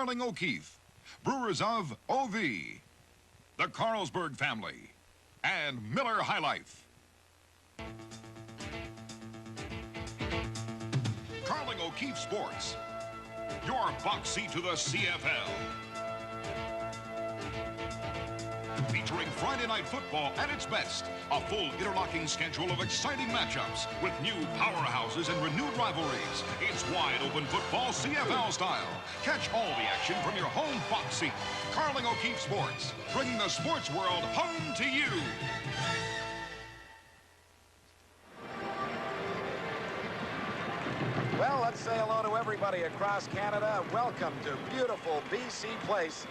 Carling O'Keefe, Brewers of OV, the Carlsberg family, and Miller High Life. Carling O'Keefe Sports, your box seat to the CFL. Featuring Friday Night Football at its best. A full interlocking schedule of exciting matchups with new powerhouses and renewed rivalries. It's wide open football CFL style. Catch all the action from your home box seat. Carling O'Keefe Sports, bringing the sports world home to you. Well, let's say hello to everybody across Canada. Welcome to beautiful BC Place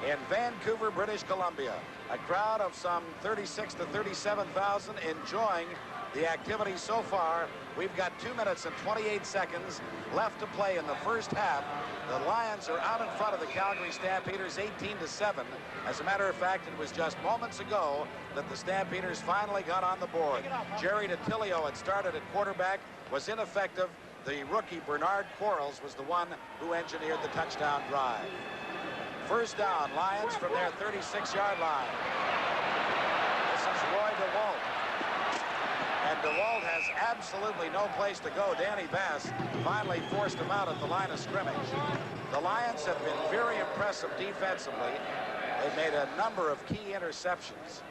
in Vancouver, British Columbia. A crowd of some 36 to 37,000 enjoying the activity so far. We've got 2 minutes and 28 seconds left to play in the first half. The Lions are out in front of the Calgary Stampeders 18-7. As a matter of fact, it was just moments ago that the Stampeders finally got on the board. Jerry D'Attilio had started at quarterback, was ineffective. The rookie Bernard Quarles was the one who engineered the touchdown drive. First down, Lions from their 36-yard line. This is Roy DeWalt. And DeWalt has absolutely no place to go. Danny Bass finally forced him out at the line of scrimmage. The Lions have been very impressive defensively. They've made a number of key interceptions.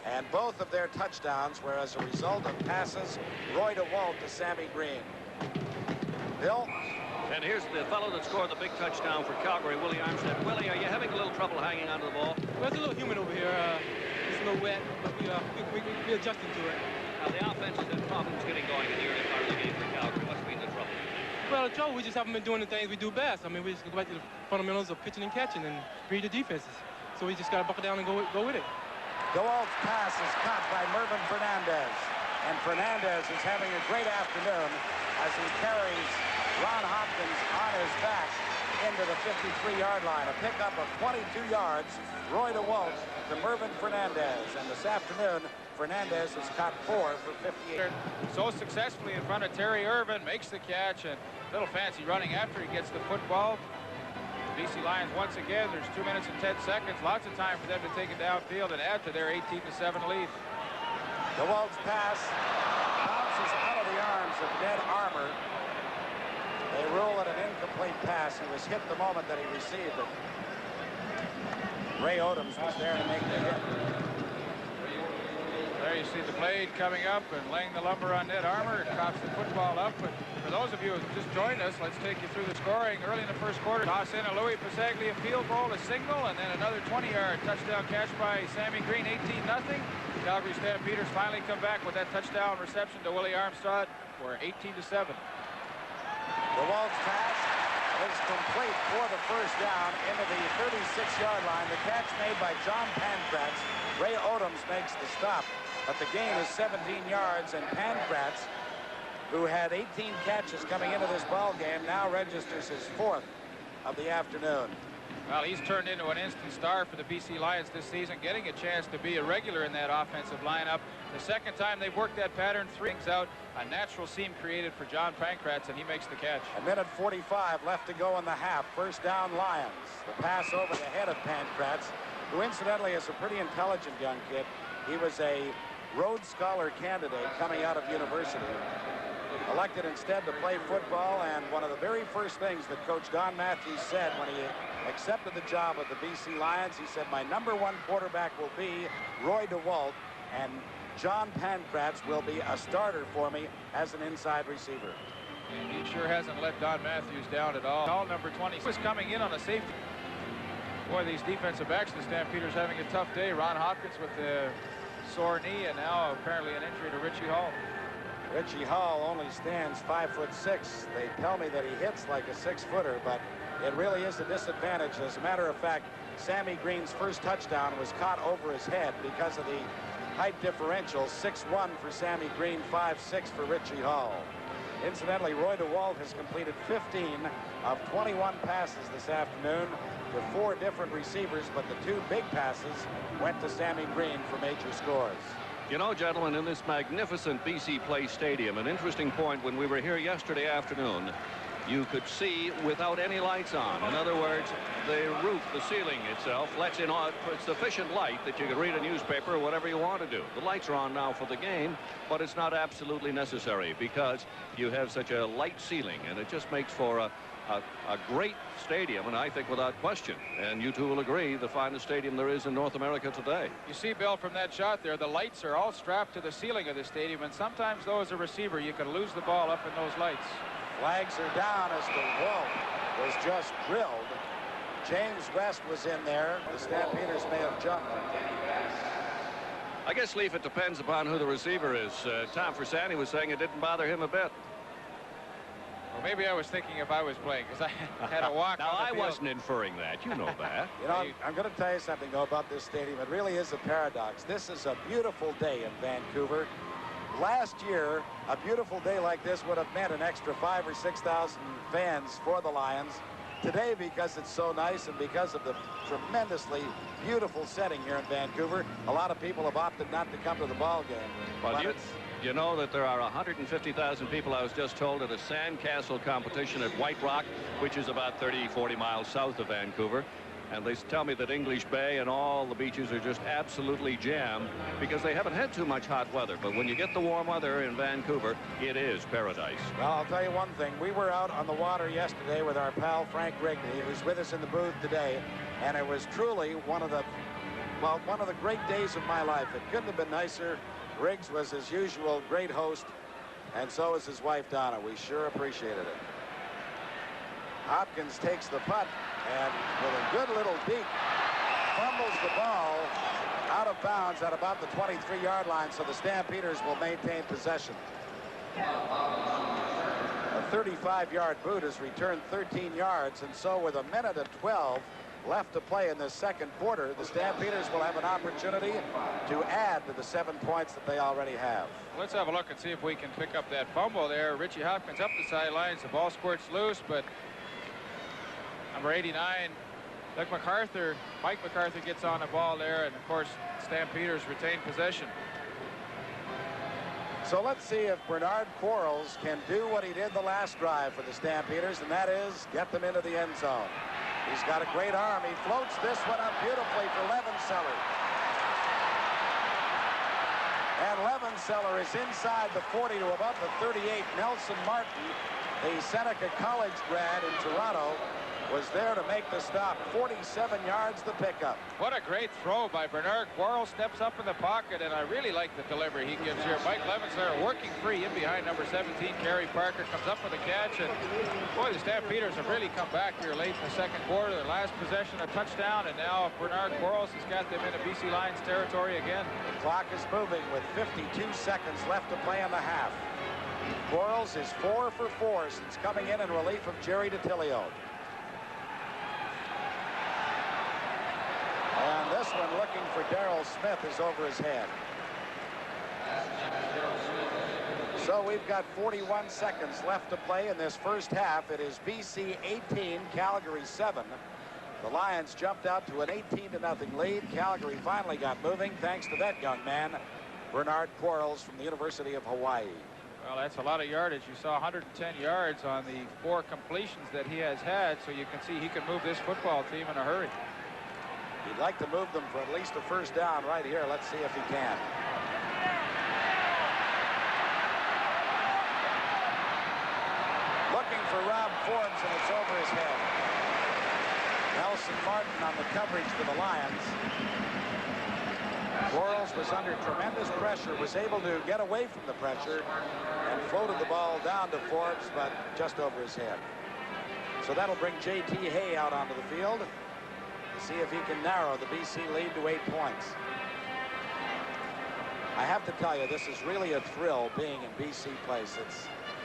And both of their touchdowns were as a result of passes, Roy DeWalt to Sammy Green. Bill? And here's the fellow that scored the big touchdown for Calgary, Willie Armstead. Willie, are you having a little trouble hanging onto the ball? Well, it's a little humid over here. It's a little wet, but we're adjusting to it. Now, the offense has had problems getting going in the early part of the game for Calgary. What's been the trouble? Well, the trouble, we just haven't been doing the things we do best. I mean, we just go back to the fundamentals of pitching and catching and read the defenses. So we just got to buckle down and go with it. DeWalt's pass is caught by Mervyn Fernandez. And Fernandez is having a great afternoon as he carries Ron Hopkins on his back into the 53-yard line. A pickup of 22 yards, Roy DeWalt to Mervyn Fernandez. And this afternoon, Fernandez has caught 4 for 58. So successfully in front of Terry Irvin, makes the catch, and a little fancy running after he gets the football. The BC Lions once again, there's 2 minutes and 10 seconds. Lots of time for them to take it downfield and add to their 18-7 lead. DeWalt's pass bounces out of the arms of Ned Armour. They rule it an incomplete pass. He was hit the moment that he received it. Ray Odoms was there to make the hit. There you see the blade coming up and laying the lumber on Ned Armour. It coughs the football up. But for those of you who just joined us, let's take you through the scoring. Early in the first quarter, toss in a Louis Pasaglia field goal, a single, and then another 20-yard touchdown catch by Sammy Green, 18-0. Calgary Stampeders finally come back with that touchdown reception to Willie Armstead for 18-7. DeWalt's pass is complete for the first down into the 36-yard line. The catch made by John Pankratz. Ray Odoms makes the stop, but the gain is 17 yards, and Pankratz, who had 18 catches coming into this ball game, now registers his 4th of the afternoon. Well, he's turned into an instant star for the BC Lions this season, getting a chance to be a regular in that offensive lineup. The second time they've worked that pattern, 3 things out, a natural seam created for John Pankratz, and he makes the catch. A minute 45 left to go in the half. First down, Lions. The pass over the head of Pankratz, who incidentally is a pretty intelligent young kid. He was a Rhodes Scholar candidate coming out of university. Elected instead to play football, and one of the very first things that Coach Don Matthews said when he accepted the job of the BC Lions, he said, my #1 quarterback will be Roy DeWalt, and John Pankratz will be a starter for me as an inside receiver. And he sure hasn't let Don Matthews down at all. Call number 20 was coming in on a safety. Boy, these defensive backs, the Stampeders having a tough day. Ron Hopkins with the sore knee, and now apparently an injury to Richie Hall. Richie Hall only stands 5'6". They tell me that he hits like a 6-footer, but it really is a disadvantage. As a matter of fact, Sammy Green's first touchdown was caught over his head because of the height differential. 6'1" for Sammy Green, 5'6" for Richie Hall. Incidentally, Roy DeWalt has completed 15 of 21 passes this afternoon to 4 different receivers, but the 2 big passes went to Sammy Green for major scores. You know, gentlemen, in this magnificent BC Place Stadium, an interesting point when we were here yesterday afternoon, you could see without any lights on. In other words, the roof, the ceiling itself, lets in sufficient light that you could read a newspaper or whatever you want to do. The lights are on now for the game, but it's not absolutely necessary because you have such a light ceiling, and it just makes for a great stadium, and I think without question, and you two will agree, the finest stadium there is in North America today. You see, Bill, from that shot there, the lights are all strapped to the ceiling of the stadium, and sometimes, though, as a receiver, you can lose the ball up in those lights. Flags are down as the wall was just drilled. James West was in there. The Stampeders may have jumped. I guess, Leaf, it depends upon who the receiver is. Tom Forsani was saying it didn't bother him a bit. Well, maybe I was thinking if I was playing, because I had a walk. Now, on the I field. wasn't inferring that. You know that. You know, I'm going to tell you something, though, about this stadium. It really is a paradox. This is a beautiful day in Vancouver. Last year, a beautiful day like this would have meant an extra 5,000 or 6,000 fans for the Lions. Today, because it's so nice and because of the tremendously beautiful setting here in Vancouver, a lot of people have opted not to come to the ball game. Well, you know that there are 150,000 people, I was just told, at a sandcastle competition at White Rock, which is about 30-40 miles south of Vancouver. And they tell me that English Bay and all the beaches are just absolutely jammed because they haven't had too much hot weather. But when you get the warm weather in Vancouver, it is paradise. Well, I'll tell you one thing. We were out on the water yesterday with our pal Frank Wrigley, who's with us in the booth today. And it was truly one of the great days of my life. It couldn't have been nicer. Riggs was, as usual, great host. And so is his wife, Donna. We sure appreciated it. Hopkins takes the punt. And with a good little deke, fumbles the ball out of bounds at about the 23-yard line, so the Stampeders will maintain possession. A 35-yard boot has returned 13 yards, and so with a minute and 12 left to play in this second quarter, the Stampeders will have an opportunity to add to the 7 points that they already have. Let's have a look and see if we can pick up that fumble there. Richie Hopkins up the sidelines. The ball squirts loose, but number 89, Mike MacArthur gets on the ball there, and of course, Stampeders retain possession. So let's see if Bernard Quarles can do what he did the last drive for the Stampeders, and that is get them into the end zone. He's got a great arm. He floats this one up beautifully for Levenseller. And Levenseller is inside the 40 to about the 38. Nelson Martin, the Seneca College grad in Toronto, was there to make the stop. 47 yards the pickup. What a great throw by Bernard Quarles. Steps up in the pocket, and I really like the delivery he gives here. Mike Levenseller working free in behind number 17. Kerry Parker comes up with a catch, and boy, the Stampeders have really come back here late in the second quarter. Their last possession, a touchdown, and now Bernard Quarles has got them into BC Lions territory again. The clock is moving with 52 seconds left to play in the half. Quarles is 4 for 4 since coming in relief of Jerry DiTilio. And this one, looking for Darrell Smith, is over his head. So we've got 41 seconds left to play in this first half. It is BC 18, Calgary 7. The Lions jumped out to an 18-0 lead. Calgary finally got moving thanks to that young man, Bernard Quarles from the University of Hawaii. Well, that's a lot of yardage. You saw 110 yards on the 4 completions that he has had, so you can see he can move this football team in a hurry. He'd like to move them for at least a first down right here. Let's see if he can. Looking for Rob Forbes, and it's over his head. Nelson Martin on the coverage for the Lions. Quarles was under tremendous pressure, was able to get away from the pressure and floated the ball down to Forbes, but just over his head. So that'll bring J.T. Hay out onto the field to see if he can narrow the BC lead to 8 points. I have to tell you, this is really a thrill being in BC Place.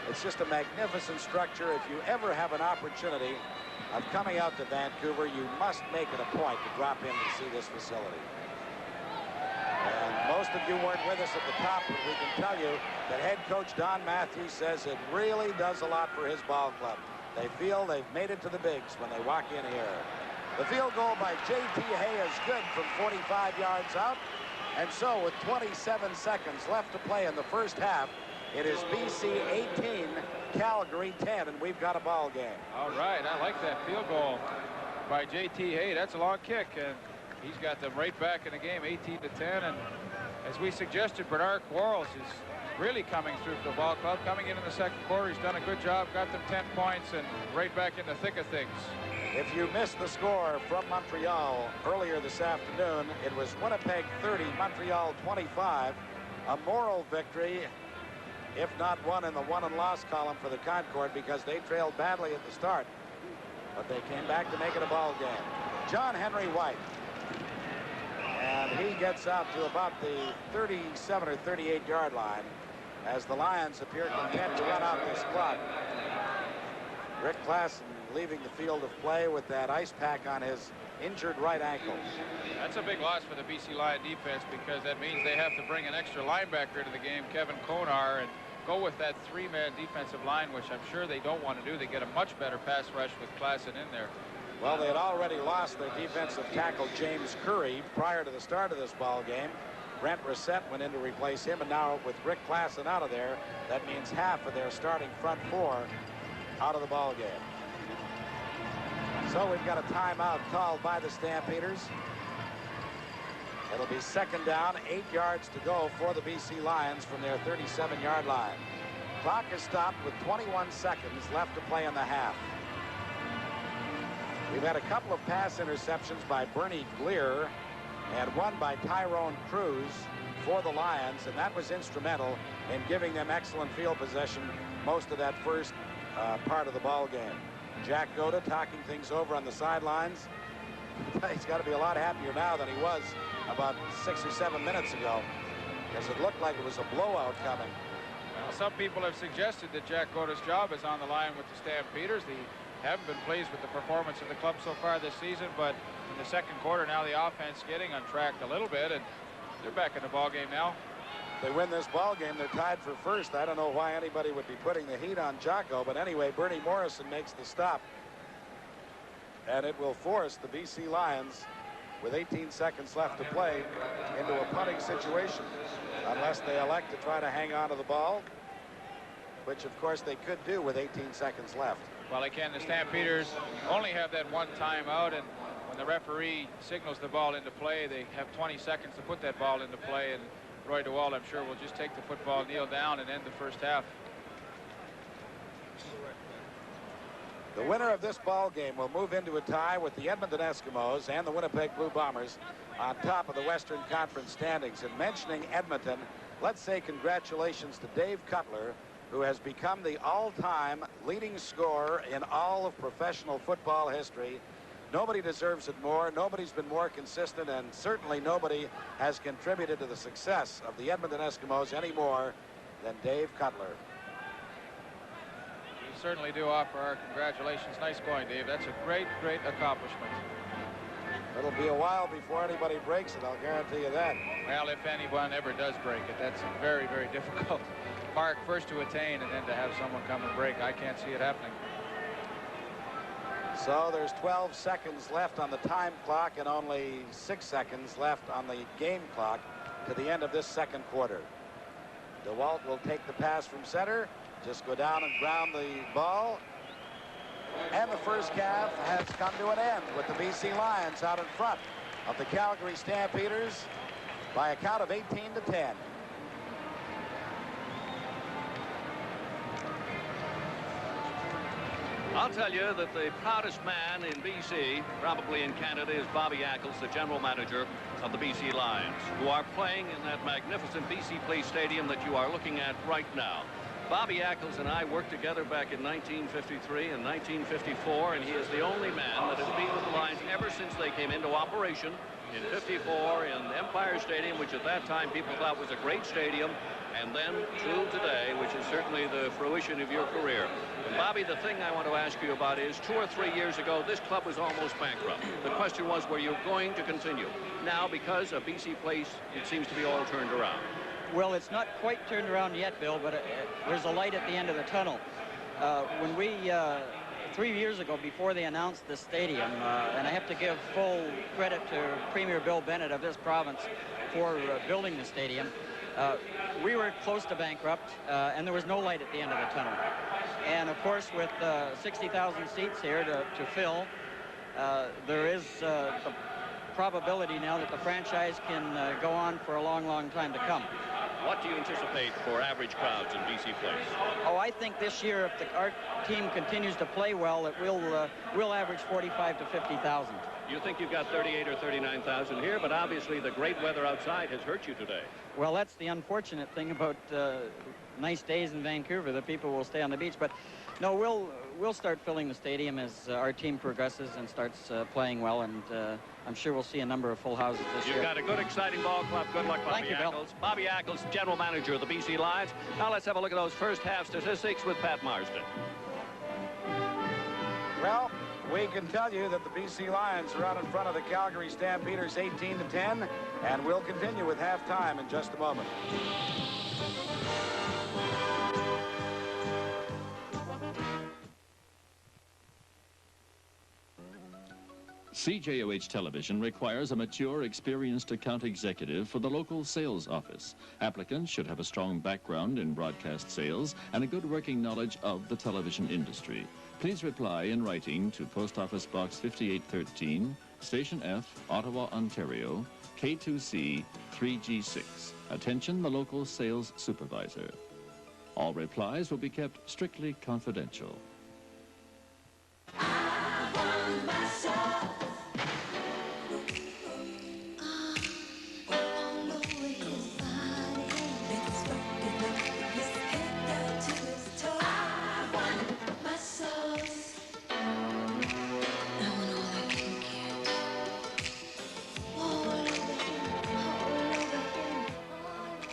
It's just a magnificent structure. If you ever have an opportunity of coming out to Vancouver, you must make it a point to drop in to see this facility. And most of you weren't with us at the top, but we can tell you that head coach Don Matthews says it really does a lot for his ball club. They feel they've made it to the bigs when they walk in here. The field goal by J.T. Hay is good from 45 yards out. And so with 27 seconds left to play in the first half, It is BC 18, Calgary 10, and we've got a ball game. All right, I like that field goal by J.T. Hay. That's a long kick, and he's got them right back in the game, 18-10. And as we suggested, Bernard Quarles is really coming through for the ball club. Coming in the second quarter, he's done a good job, got them 10 points, and right back in the thick of things. If you missed the score from Montreal earlier this afternoon, it was Winnipeg 30, Montreal 25. A moral victory, if not one in the won and lost column for the Concord, because they trailed badly at the start. But they came back to make it a ball game. John Henry White. And he gets out to about the 37 or 38 yard line as the Lions appear content to run out this clock. Rick Klassen leaving the field of play with that ice pack on his injured right ankle. That's a big loss for the BC Lion defense, because that means they have to bring an extra linebacker to the game, Kevin Konar, and go with that three-man defensive line, which I'm sure they don't want to do. They get a much better pass rush with Klassen in there. Well, they had already lost their defensive tackle, James Curry, prior to the start of this ball game. Brent Reset went in to replace him, and now with Rick Klassen out of there, that means half of their starting front four out of the ball game. So we've got a timeout called by the Stampeders. It'll be second down, 8 yards to go for the BC Lions from their 37-yard line. Clock is stopped with 21 seconds left to play in the half. We've had a couple of pass interceptions by Bernie Gleer and one by Tyrone Cruz for the Lions, and that was instrumental in giving them excellent field possession most of that first part of the ball game. Jack Goda talking things over on the sidelines. He's got to be a lot happier now than he was about 6 or 7 minutes ago, because it looked like it was a blowout coming. Well, some people have suggested that Jack Goda's job is on the line with the Stampeders. They haven't been pleased with the performance of the club so far this season, but in the second quarter now the offense getting on track a little bit, and they're back in the ball game now. They win this ball game, they're tied for first. I don't know why anybody would be putting the heat on Jocko, but anyway, Bernie Morrison makes the stop, and it will force the BC Lions, with 18 seconds left to play, into a punting situation, unless they elect to try to hang on to the ball, which of course they could do with 18 seconds left. Well, they can. The Stampeders only have that one timeout, and when the referee signals the ball into play, they have 20 seconds to put that ball into play, and Roy DeWalt, I'm sure, will just take the football, kneel down, and end the first half. The winner of this ball game will move into a tie with the Edmonton Eskimos and the Winnipeg Blue Bombers on top of the Western Conference standings. And mentioning Edmonton, let's say congratulations to Dave Cutler, who has become the all-time leading scorer in all of professional football history. Nobody deserves it more. Nobody's been more consistent, and certainly nobody has contributed to the success of the Edmonton Eskimos any more than Dave Cutler. We certainly do offer our congratulations. Nice going, Dave. That's a great, great accomplishment. It'll be a while before anybody breaks it, I'll guarantee you that. Well, if anyone ever does break it, that's a very, very difficult mark, first to attain and then to have someone come and break. I can't see it happening. So there's 12 seconds left on the time clock and only 6 seconds left on the game clock to the end of this second quarter. DeWalt will take the pass from center, just go down and ground the ball. And the first half has come to an end with the BC Lions out in front of the Calgary Stampeders by a count of 18-10. I'll tell you that the proudest man in BC, probably in Canada, is Bobby Ackles, the general manager of the BC Lions, who are playing in that magnificent BC Place Stadium that you are looking at right now. Bobby Ackles and I worked together back in 1953 and 1954, and he is the only man that has been with the Lions ever since they came into operation in '54 in Empire Stadium, which at that time people thought was a great stadium, and then to today, which is certainly the fruition of your career. And Bobby, the thing I want to ask you about is 2 or 3 years ago, this club was almost bankrupt. The question was, were you going to continue? Now, because of BC Place, it seems to be all turned around. Well, it's not quite turned around yet, Bill, but there's a light at the end of the tunnel. When we, 3 years ago, before they announced the stadium, and I have to give full credit to Premier Bill Bennett of this province for building the stadium, We were close to bankrupt, and there was no light at the end of the tunnel. And of course, with 60,000 seats here to fill, there is the probability now that the franchise can go on for a long, long time to come. What do you anticipate for average crowds in BC Place? Oh, I think this year, if our team continues to play well, it will average 45 to 50,000. You think you've got 38 or 39,000 here, but obviously the great weather outside has hurt you today. Well, that's the unfortunate thing about nice days in Vancouver. The people will stay on the beach, but no, we'll start filling the stadium as our team progresses and starts playing well, and I'm sure we'll see a number of full houses this year. You've got a good, exciting ball club. Good luck, Bobby Ackles. Bobby Ackles, general manager of the BC Lions. Now let's have a look at those first half statistics with Pat Marsden. Well, we can tell you that the BC Lions are out in front of the Calgary Stampeders 18-10, and we'll continue with halftime in just a moment. CJOH Television requires a mature, experienced account executive for the local sales office. Applicants should have a strong background in broadcast sales and a good working knowledge of the television industry. Please reply in writing to Post Office Box 5813, Station F, Ottawa, Ontario, K2C 3G6. Attention, the local sales supervisor. All replies will be kept strictly confidential.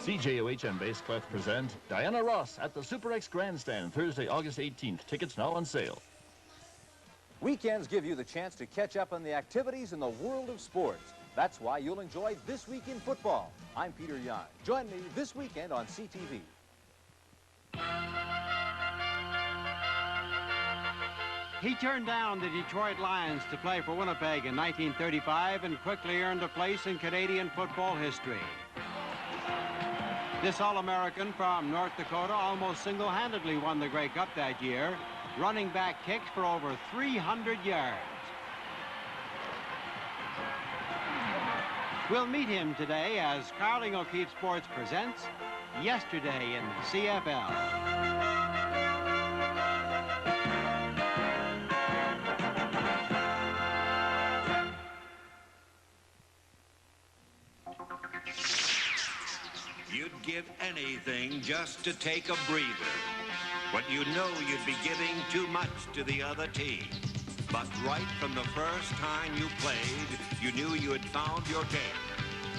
CJOH and Bassclef present Diana Ross at the Super X Grandstand, Thursday, August 18th. Tickets now on sale. Weekends give you the chance to catch up on the activities in the world of sports. That's why you'll enjoy This Week in Football. I'm Peter Young. Join me this weekend on CTV. He turned down the Detroit Lions to play for Winnipeg in 1935 and quickly earned a place in Canadian football history. This All-American from North Dakota almost single-handedly won the Grey Cup that year, running back kicks for over 300 yards. We'll meet him today as Carling O'Keefe Sports presents Yesterday in the CFL. You'd give anything just to take a breather. But you know you'd be giving too much to the other team. But right from the first time you played, you knew you had found your game.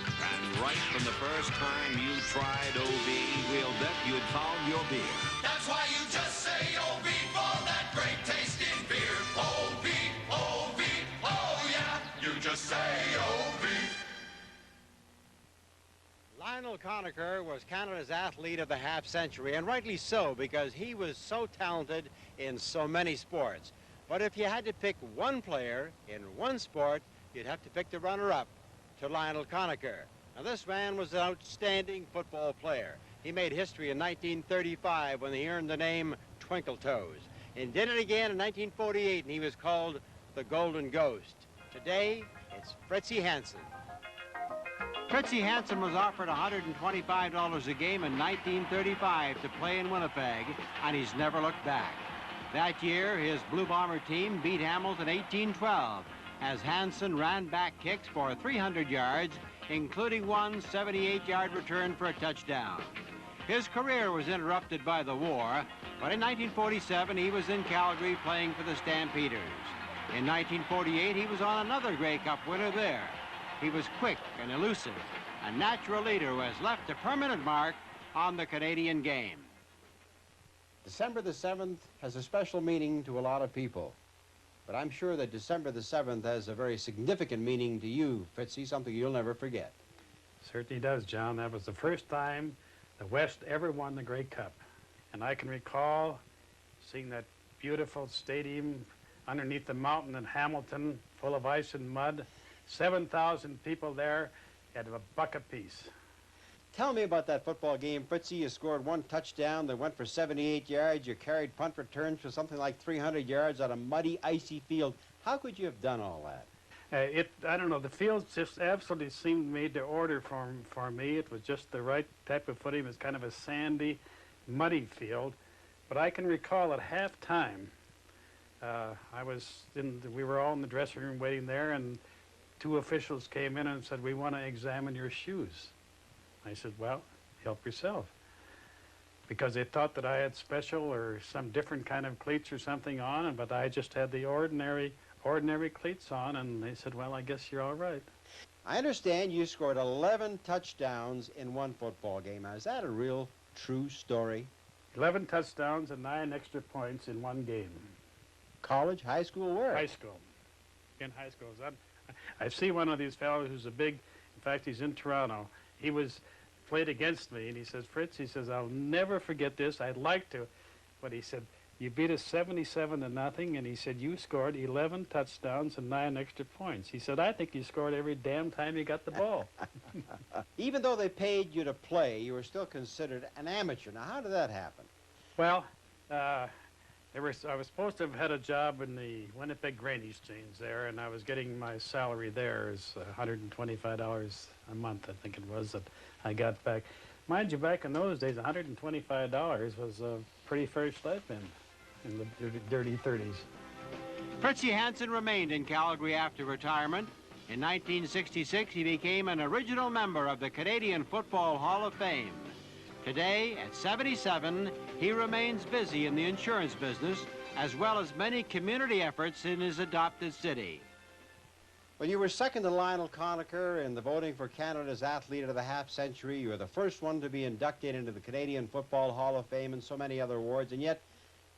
And right from the first time you tried OV, we'll bet you had found your beer. That's why you just say OV for that great tasting beer. OV, OV, oh yeah, you just say OV. Lionel Conacher was Canada's athlete of the half-century, and rightly so, because he was so talented in so many sports. But if you had to pick one player in one sport, you'd have to pick the runner-up to Lionel Conacher. Now, this man was an outstanding football player. He made history in 1935 when he earned the name Twinkle Toes, and did it again in 1948, and he was called the Golden Ghost. Today, it's Fritzie Hansen. Fritzie Hansen was offered $125 a game in 1935 to play in Winnipeg, and he's never looked back. That year, his Blue Bomber team beat Hamilton 18-12 as Hansen ran back kicks for 300 yards, including one 78-yard return for a touchdown. His career was interrupted by the war, but in 1947, he was in Calgary playing for the Stampeders. In 1948, he was on another Grey Cup winner there. He was quick and elusive, a natural leader who has left a permanent mark on the Canadian game. December the 7th has a special meaning to a lot of people, but I'm sure that December the 7th has a very significant meaning to you, Fritzie, something you'll never forget. Certainly does, John. That was the first time the West ever won the Grey Cup. And I can recall seeing that beautiful stadium underneath the mountain in Hamilton, full of ice and mud. 7,000 people there, had a buck apiece. Tell me about that football game, Fritzy. You scored one touchdown that went for 78 yards. You carried punt returns for something like 300 yards on a muddy, icy field. How could you have done all that? I don't know, the field just absolutely seemed made to order for me. It was just the right type of footing. It was kind of a sandy, muddy field. But I can recall at halftime, we were all in the dressing room waiting there, and two officials came in and said, "We want to examine your shoes." I said, "Well, help yourself." Because they thought that I had special or some different kind of cleats or something on, but I just had the ordinary cleats on, and they said, "Well, I guess you're all right." I understand you scored 11 touchdowns in one football game. Now, is that a real, true story? 11 touchdowns and 9 extra points in one game. College, high school, where? High school. In high school. I see one of these fellows who's in fact, he's in Toronto. He played against me, and he says, "Fritz," he says, "I'll never forget this. I'd like to." But he said, "You beat us 77-0, and he said, "You scored 11 touchdowns and 9 extra points." He said, "I think you scored every damn time you got the ball." Even though they paid you to play, you were still considered an amateur. Now, how did that happen? Well, I was supposed to have had a job in the Winnipeg Grain Exchange there, and I was getting my salary there as $125 a month, I think it was, that I got back. Mind you, back in those days, $125 was a pretty fair stipend in the dirty 30s. Fritzy Hansen remained in Calgary after retirement. In 1966, he became an original member of the Canadian Football Hall of Fame. Today, at 77, he remains busy in the insurance business, as well as many community efforts in his adopted city. Well, you were second to Lionel Conacher in the voting for Canada's Athlete of the Half Century. You were the first one to be inducted into the Canadian Football Hall of Fame and so many other awards, and yet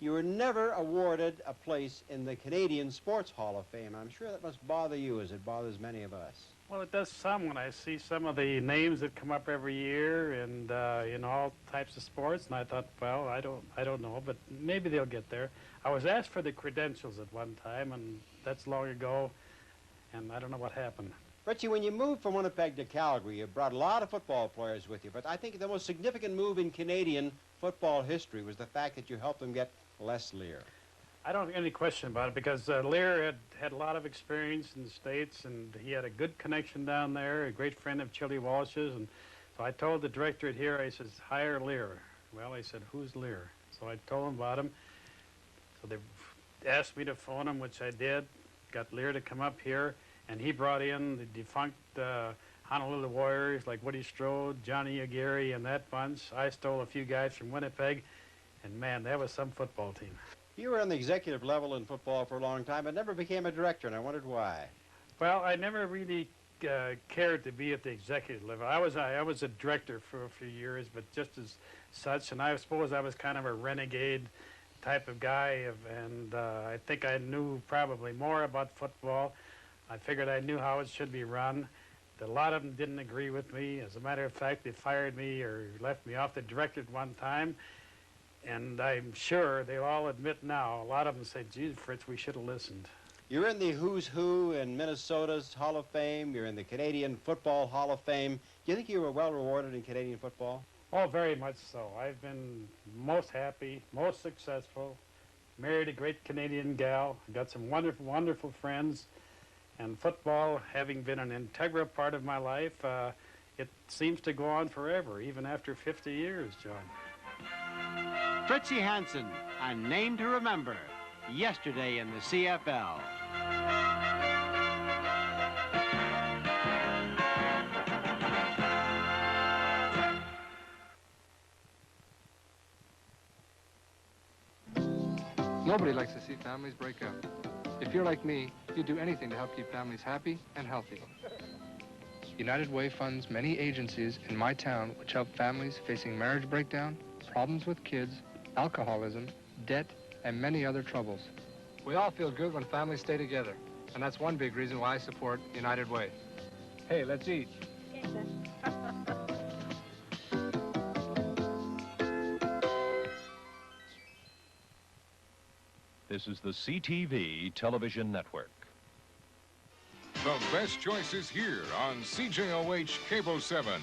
you were never awarded a place in the Canadian Sports Hall of Fame. I'm sure that must bother you as it bothers many of us. Well, it does some when I see some of the names that come up every year and in all types of sports, and I thought, well, I don't know, but maybe they'll get there. I was asked for the credentials at one time, and that's long ago, and I don't know what happened. Richie, when you moved from Winnipeg to Calgary, you brought a lot of football players with you, but I think the most significant move in Canadian football history was the fact that you helped them get Les Lear. I don't have any question about it, because Lear had a lot of experience in the States, and he had a good connection down there, a great friend of Chili Walsh's, and so I told the directorate here, I says, "Hire Lear." Well, they said, "Who's Lear?" So I told them about him. So they asked me to phone him, which I did, got Lear to come up here, and he brought in the defunct Honolulu Warriors like Woody Strode, Johnny Aguirre, and that bunch. I stole a few guys from Winnipeg, and man, that was some football team. You were on the executive level in football for a long time, but never became a director, and I wondered why. Well, I never really cared to be at the executive level. I was a director for a few years, but just as such, and I suppose I was kind of a renegade type of guy, and I think I knew probably more about football. I figured I knew how it should be run. A lot of them didn't agree with me. As a matter of fact, they fired me or left me off the directorate one time. And I'm sure they'll all admit now, a lot of them say, "Geez, Fritz, we should have listened." You're in the Who's Who in Minnesota's Hall of Fame. You're in the Canadian Football Hall of Fame. Do you think you were well rewarded in Canadian football? Oh, very much so. I've been most happy, most successful, married a great Canadian gal, got some wonderful, wonderful friends, and football, having been an integral part of my life, it seems to go on forever, even after 50 years, John. Fritzy Hansen, a name to remember, yesterday in the CFL. Nobody likes to see families break up. If you're like me, you'd do anything to help keep families happy and healthy. United Way funds many agencies in my town which help families facing marriage breakdown, problems with kids, alcoholism, debt, and many other troubles. We all feel good when families stay together, and that's one big reason why I support United Way. Hey, let's eat. This is the CTV Television Network. The best choices here on CJOH Cable 7.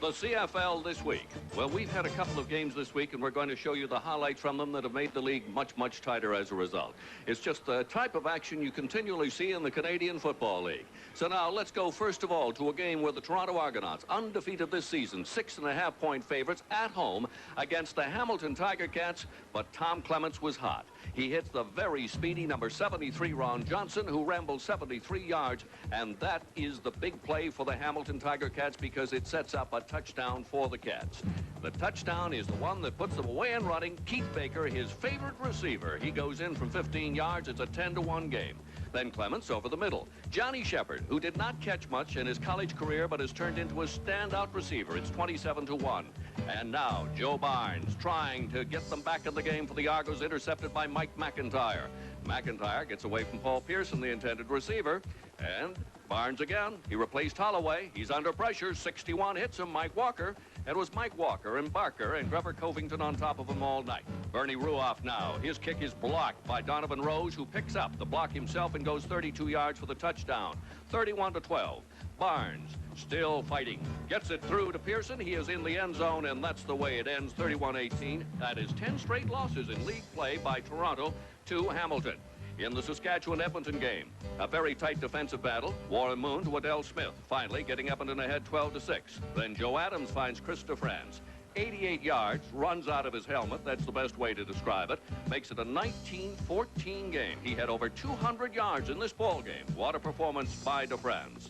The CFL this week. Well, we've had a couple of games this week, and we're going to show you the highlights from them that have made the league much, much tighter as a result. It's just the type of action you continually see in the Canadian Football League. So now let's go first of all to a game where the Toronto Argonauts, undefeated this season, 6.5-point favorites at home against the Hamilton Tiger Cats, but Tom Clements was hot. He hits the very speedy number 73 Ron Johnson, who rambles 73 yards, and that is the big play for the Hamilton Tiger Cats because it sets up a touchdown for the Cats. The touchdown is the one that puts them away and running. Keith Baker, his favorite receiver, he goes in from 15 yards. It's a 10-1 game. Then Clements over the middle. Johnny Shepard, who did not catch much in his college career but has turned into a standout receiver. It's 27-1. And now Joe Barnes trying to get them back in the game for the Argos, intercepted by Mike McIntyre. McIntyre gets away from Paul Pearson, the intended receiver, and Barnes again. He replaced Holloway. He's under pressure. 61 hits him. Mike Walker. It was Mike Walker and Barker and Trevor Covington on top of him all night. Bernie Ruoff now. His kick is blocked by Donovan Rose, who picks up the block himself and goes 32 yards for the touchdown. 31-12. Barnes still fighting. Gets it through to Pearson. He is in the end zone, and that's the way it ends. 31-18. That is 10 straight losses in league play by Toronto to Hamilton. In the Saskatchewan-Edmonton game, a very tight defensive battle. Warren Moon to Adele Smith, finally getting Edmonton ahead 12-6. Then Joe Adams finds Christopher France. 88 yards, runs out of his helmet. That's the best way to describe it. Makes it a 19-14 game. He had over 200 yards in this ball game. What a performance by DeFrance.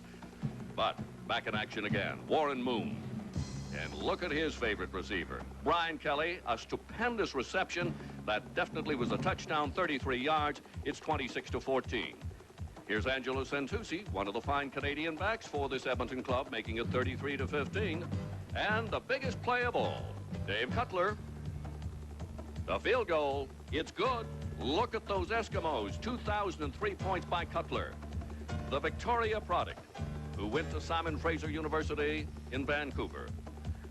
But back in action again, Warren Moon. And look at his favorite receiver, Brian Kelly. A stupendous reception. That definitely was a touchdown, 33 yards. It's 26-14. Here's Angelo Santucci, one of the fine Canadian backs for this Edmonton club, making it 33-15. And the biggest play of all, Dave Cutler. The field goal, it's good. Look at those Eskimos, 2,003 points by Cutler. The Victoria product, who went to Simon Fraser University in Vancouver.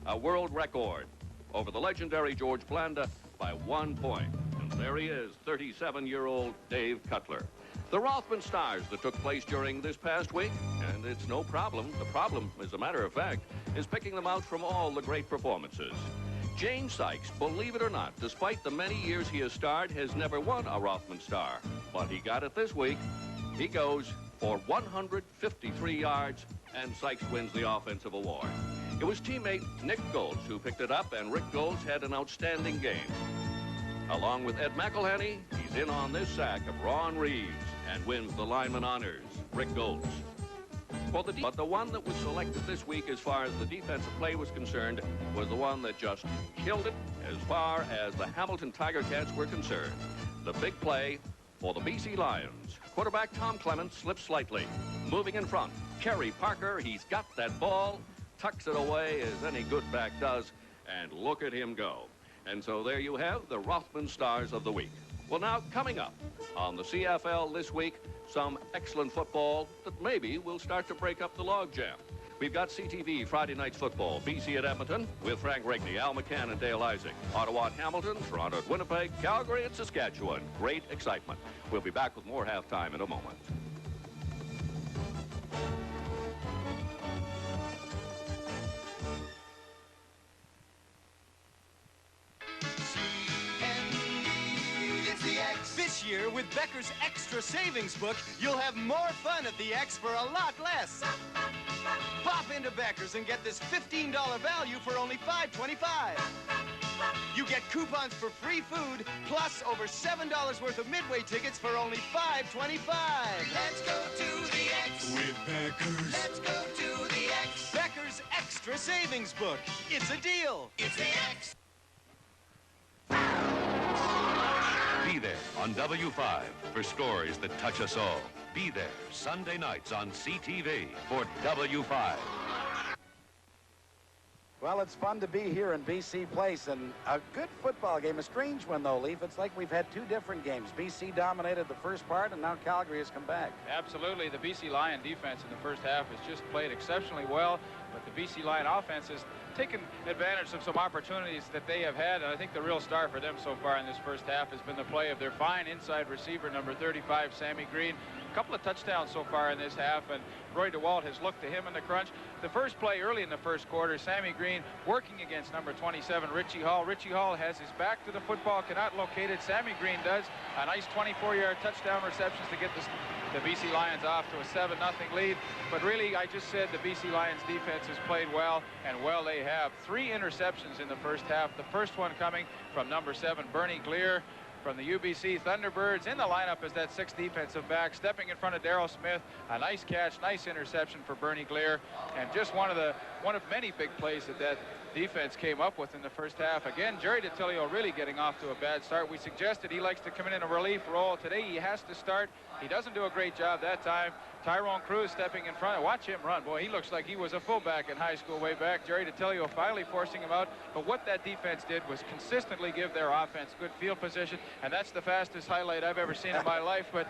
A world record over the legendary George Blanda by 1 point. And there he is, 37-year-old Dave Cutler. The Rothman Stars that took place during this past week, and it's no problem. The problem, as a matter of fact, is picking them out from all the great performances. James Sykes, believe it or not, despite the many years he has starred, has never won a Rothman Star. But he got it this week. He goes for 153 yards, and Sykes wins the offensive award. It was teammate Nick Goltz who picked it up, and Rick Goltz had an outstanding game. Along with Ed McElhenney, he's in on this sack of Ron Reeves and wins the lineman honors, Rick Goltz. But the one that was selected this week as far as the defensive play was concerned was the one that just killed it as far as the Hamilton Tiger Cats were concerned. The big play for the BC Lions. Quarterback Tom Clements slips slightly. Moving in front, Kerry Parker, he's got that ball, tucks it away as any good back does, and look at him go. And so there you have the Rothman Stars of the week. Well, now, coming up on the CFL this week, some excellent football that maybe will start to break up the logjam. We've got CTV Friday Night's Football, BC at Edmonton with Frank Rigney, Al McCann, and Dale Isaac. Ottawa at Hamilton, Toronto at Winnipeg, Calgary at Saskatchewan. Great excitement. We'll be back with more halftime in a moment. This year, with Becker's Extra Savings Book, you'll have more fun at the X for a lot less. Pop into Becker's and get this $15 value for only $5.25. You get coupons for free food, plus over $7 worth of Midway tickets for only $5.25. Let's go to the X with Becker's. Let's go to the X. Becker's Extra Savings Book. It's a deal. It's the X. Be there on W5 for stories that touch us all. Be there Sunday nights on CTV for W5. Well, it's fun to be here in BC Place, and a good football game. A strange one, though, Leaf. It's like we've had two different games. BC dominated the first part, and now Calgary has come back. Absolutely. The BC Lion defense in the first half has just played exceptionally well, but the BC Lion offense has taken advantage of some opportunities that they have had, and I think the real star for them so far in this first half has been the play of their fine inside receiver, number 35, Sammy Green. A couple of touchdowns so far in this half, and Roy DeWalt has looked to him in the crunch. The first play early in the first quarter, Sammy Green working against number 27, Richie Hall. Richie Hall has his back to the football, cannot locate it. Sammy Green does. A nice 24-yard touchdown receptions to get the BC Lions off to a 7-0 lead. But really, I just said the BC Lions defense has played well, and well they have. 3 interceptions in the first half. The first one coming from number 7, Bernie Gleer, from the UBC Thunderbirds, in the lineup as that 6th defensive back, stepping in front of Darrell Smith. A nice catch, nice interception for Bernie Gleer, and just one of many big plays that defense came up with in the first half. Again, Jerry DiTilio really getting off to a bad start. We suggested he likes to come in a relief role. Today he has to start. He doesn't do a great job that time. Tyrone Cruz stepping in front. Watch him run. Boy, he looks like he was a fullback in high school way back. Jerry DiTilio finally forcing him out. But what that defense did was consistently give their offense good field position, and that's the fastest highlight I've ever seen in my life. But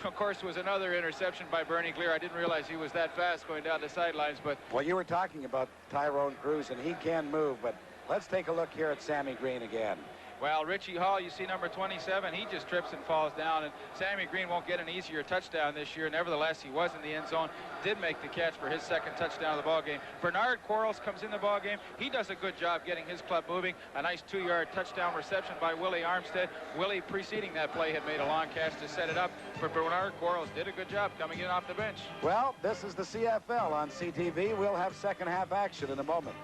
of course, was another interception by Bernie Gleer. I didn't realize he was that fast going down the sidelines. But well, you were talking about Tyrone Cruz, and he can move. But let's take a look here at Sammy Green again. Well, Richie Hall, you see number 27, he just trips and falls down, and Sammy Green won't get an easier touchdown this year. Nevertheless, he was in the end zone, did make the catch for his 2nd touchdown of the ball game. Bernard Quarles comes in the ball game. He does a good job getting his club moving. A nice 2-yard touchdown reception by Willie Armstead. Willie, preceding that play, had made a long catch to set it up, but Bernard Quarles did a good job coming in off the bench. Well, this is the CFL on CTV. We'll have second half action in a moment.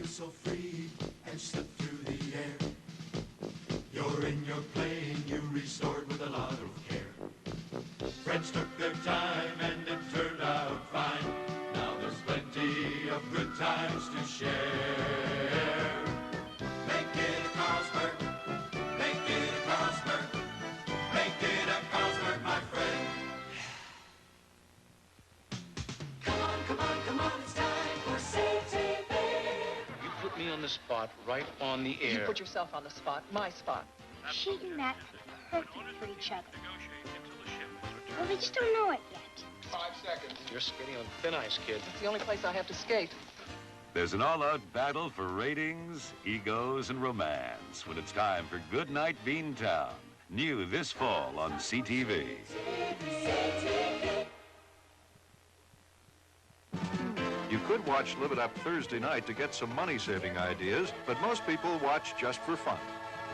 So free and slip through the air. You're in your plane, you restored with a lot of care. Friends took their time and it turned out fine. Now there's plenty of good times to share. Make it a Carlsberg, make it a Carlsberg, make it a Carlsberg, my friend. Come on, come on, come on, it's time for CTV. Put me on the spot, right on the air. You put yourself on the spot, my spot. She and Matt are perfect for each other. Well, they just don't know it yet. 5 seconds. You're skating on thin ice, kid. It's the only place I have to skate. There's an all-out battle for ratings, egos, and romance when it's time for Goodnight Beantown. New this fall on CTV. You could watch Live It Up Thursday night to get some money-saving ideas, but most people watch just for fun.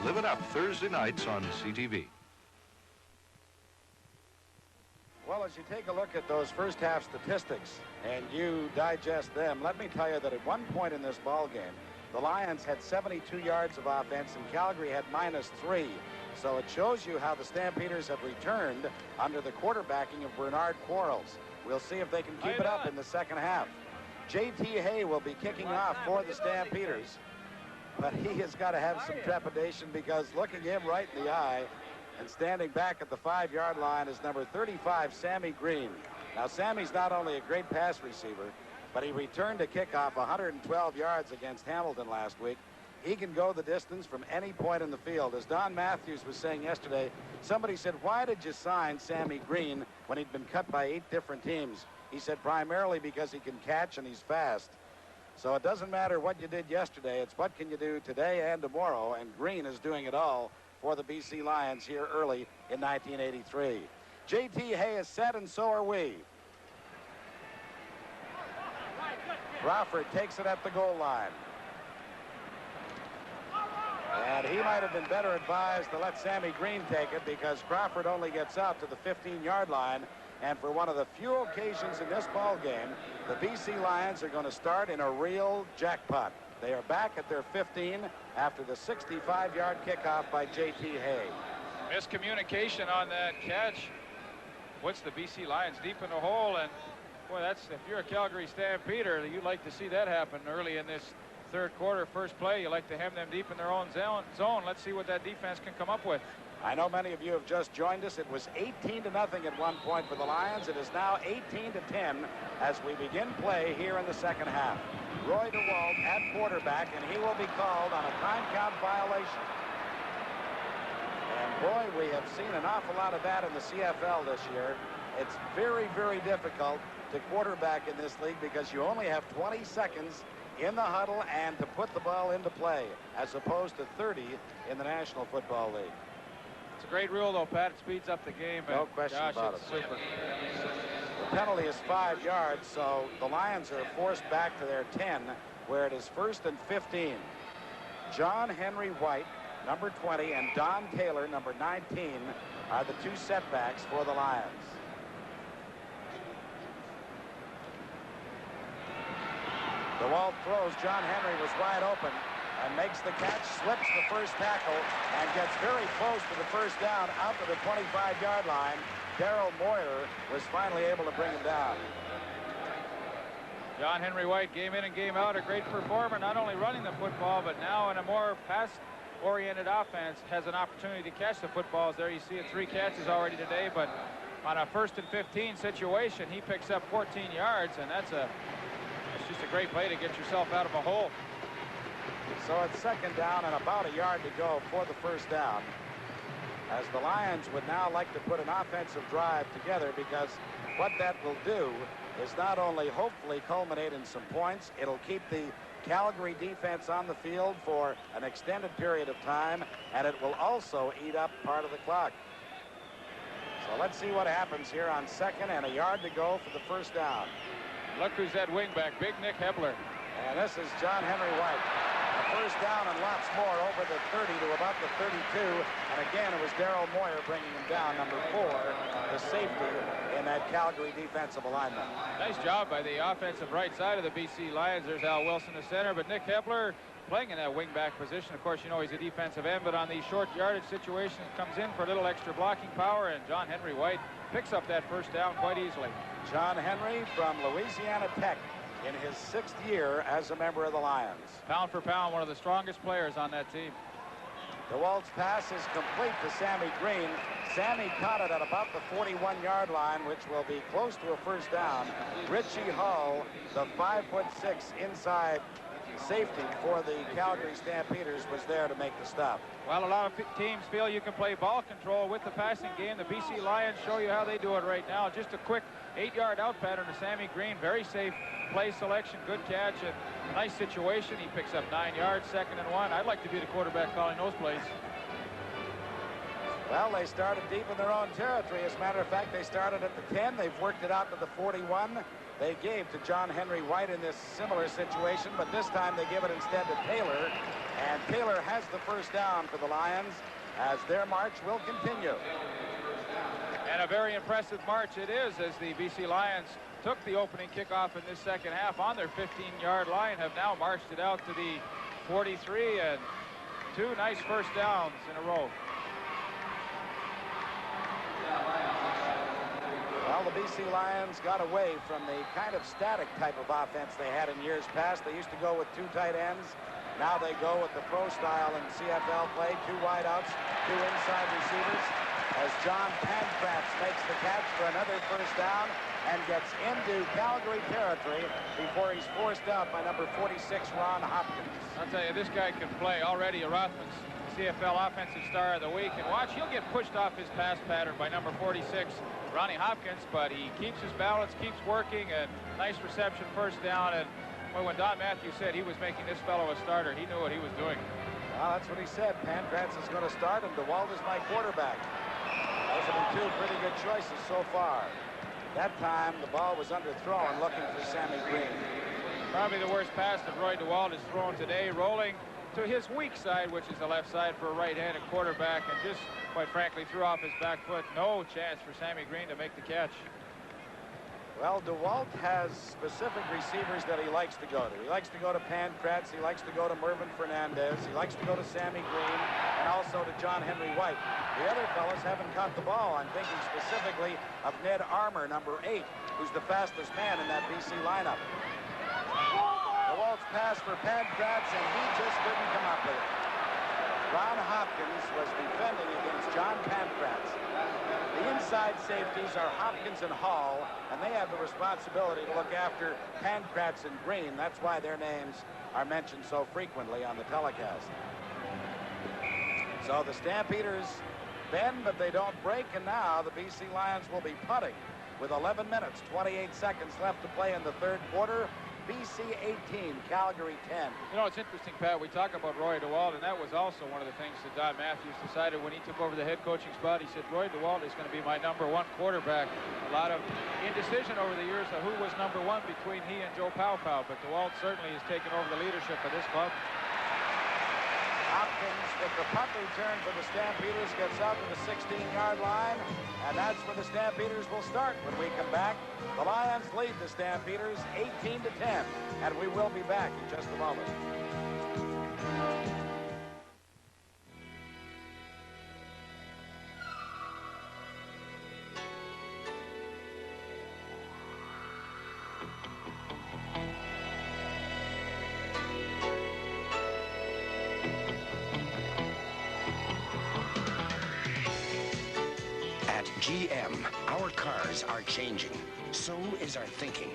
Live It Up Thursday nights on CTV. Well, as you take a look at those first half statistics and you digest them, let me tell you that at one point in this ball game, the Lions had 72 yards of offense and Calgary had -3. So it shows you how the Stampeders have returned under the quarterbacking of Bernard Quarles. We'll see if they can keep it up in the second half. J.T. Hay will be kicking off for the Stampeders, but he has got to have some trepidation because looking him right in the eye and standing back at the 5-yard line is number 35, Sammy Green. Now, Sammy's not only a great pass receiver, but he returned a kickoff 112 yards against Hamilton last week. He can go the distance from any point in the field. As Don Matthews was saying yesterday, somebody said, why did you sign Sammy Green when he'd been cut by 8 different teams? He said primarily because he can catch and he's fast. So it doesn't matter what you did yesterday. It's what can you do today and tomorrow, and Green is doing it all for the BC Lions here early in 1983. J.T. Hay is set, and so are we. Crawford takes it at the goal line. And he might have been better advised to let Sammy Green take it because Crawford only gets out to the 15-yard line. And for one of the few occasions in this ball game, the BC Lions are going to start in a real jackpot. They are back at their 15 after the 65-yard kickoff by J.T. Hay. Miscommunication on that catch puts the BC Lions deep in the hole, and boy, that's, if you're a Calgary Stampeder, you'd like to see that happen early in this third quarter, first play. You like to hem them deep in their own zone. Let's see what that defense can come up with. I know many of you have just joined us. It was 18-0 at one point for the Lions. It is now 18-10 as we begin play here in the second half. Roy DeWalt at quarterback, and he will be called on a time count violation. And boy, we have seen an awful lot of that in the CFL this year. It's very, very difficult to quarterback in this league because you only have 20 seconds in the huddle and to put the ball into play, as opposed to 30 in the National Football League. It's a great rule, though, Pat. It speeds up the game. No question about it. Super. The penalty is 5 yards, so the Lions are forced back to their 10, where it is 1st and 15. John Henry White, number 20, and Don Taylor, number 19, are the 2 setbacks for the Lions. DeWalt throws. John Henry was wide open and makes the catch, slips the first tackle, and gets very close to the first down out to the 25-yard line. Darrell Moyer was finally able to bring him down. John Henry White, game in and game out, a great performer, not only running the football, but now in a more pass-oriented offense, has an opportunity to catch the footballs. There you see it, 3 catches already today, but on a 1st and 15 situation, he picks up 14 yards, and that's just a great play to get yourself out of a hole. So it's 2nd down and about a yard to go for the first down, as the Lions would now like to put an offensive drive together, because what that will do is not only hopefully culminate in some points, it'll keep the Calgary defense on the field for an extended period of time, and it will also eat up part of the clock. So let's see what happens here on 2nd and a yard to go for the first down. Look who's that wingback, Big Nick Hebler. And this is John Henry White. A first down and lots more over the 30 to about the 32. And again, it was Darrell Moyer bringing him down, number 4, the safety in that Calgary defensive alignment. Nice job by the offensive right side of the BC Lions. There's Al Wilson, the center, but Nick Hebler playing in that wingback position. Of course, you know he's a defensive end, but on these short yardage situations comes in for a little extra blocking power, and John Henry White picks up that first down quite easily. John Henry from Louisiana Tech in his 6th year as a member of the Lions. Pound for pound, one of the strongest players on that team. DeWalt's pass is complete to Sammy Green. Sammy caught it at about the 41-yard line, which will be close to a first down. Richie Hull, the 5'6" inside safety for the Calgary Stampeders, was there to make the stop. Well, a lot of teams feel you can play ball control with the passing game. The BC Lions show you how they do it right now. Just a quick 8-yard out pattern to Sammy Green. Very safe play selection, good catch, and a nice situation. He picks up 9 yards, 2nd and 1. I'd like to be the quarterback calling those plays. Well, they started deep in their own territory. As a matter of fact, they started at the 10. They've worked it out to the 41. They gave to John Henry White in this similar situation, but this time they give it instead to Taylor. And Taylor has the first down for the Lions as their march will continue. And a very impressive march it is, as the BC Lions took the opening kickoff in this second half on their 15-yard line, have now marched it out to the 43, and 2 nice first downs in a row. Well, the BC Lions got away from the kind of static type of offense they had in years past. They used to go with 2 tight ends. Now they go with the pro style in CFL play, 2 wideouts, 2 inside receivers, as John Pankratz makes the catch for another first down and gets into Calgary territory before he's forced out by number 46, Ron Hopkins. I'll tell you, this guy can play. Already a Rothman's CFL Offensive Star of the Week. And watch, he'll get pushed off his pass pattern by number 46, Ronnie Hopkins, but he keeps his balance, keeps working, and nice reception, first down. And well, when Don Matthews said he was making this fellow a starter, he knew what he was doing. Well, that's what he said. Pankratz is going to start, and DeWalt is my quarterback. Those have been 2 pretty good choices so far. That time, the ball was underthrown, looking for Sammy Green. Probably the worst pass that Roy DeWalt has thrown today, rolling to his weak side, which is the left side for a right-handed quarterback, and just, quite frankly, threw off his back foot. No chance for Sammy Green to make the catch. Well, DeWalt has specific receivers that he likes to go to. He likes to go to Pankratz. He likes to go to Mervyn Fernandez. He likes to go to Sammy Green and also to John Henry White. The other fellas haven't caught the ball. I'm thinking specifically of Ned Armour, number 8, who's the fastest man in that BC lineup. DeWalt's pass for Pankratz, and he just couldn't come up with it. Ron Hopkins was defending against John Pankratz. The inside safeties are Hopkins and Hall, and they have the responsibility to look after Pankratz and Green. That's why their names are mentioned so frequently on the telecast. So the Stampeders bend, but they don't break, and now the BC Lions will be punting with 11 minutes, 28 seconds left to play in the third quarter. BC 18, Calgary 10. You know, it's interesting, Pat, we talk about Roy DeWalt, and that was also one of the things that Don Matthews decided when he took over the head coaching spot. He said, Roy DeWalt is going to be my #1 quarterback. A lot of indecision over the years of who was #1 between he and Joe Paopao, but DeWalt certainly has taken over the leadership of this club. Hopkins with the punt return for the Stampeders gets out to the 16-yard line, and that's where the Stampeders will start when we come back. The Lions lead the Stampeders 18-10, and we will be back in just a moment. GM, our cars are changing. So is our thinking.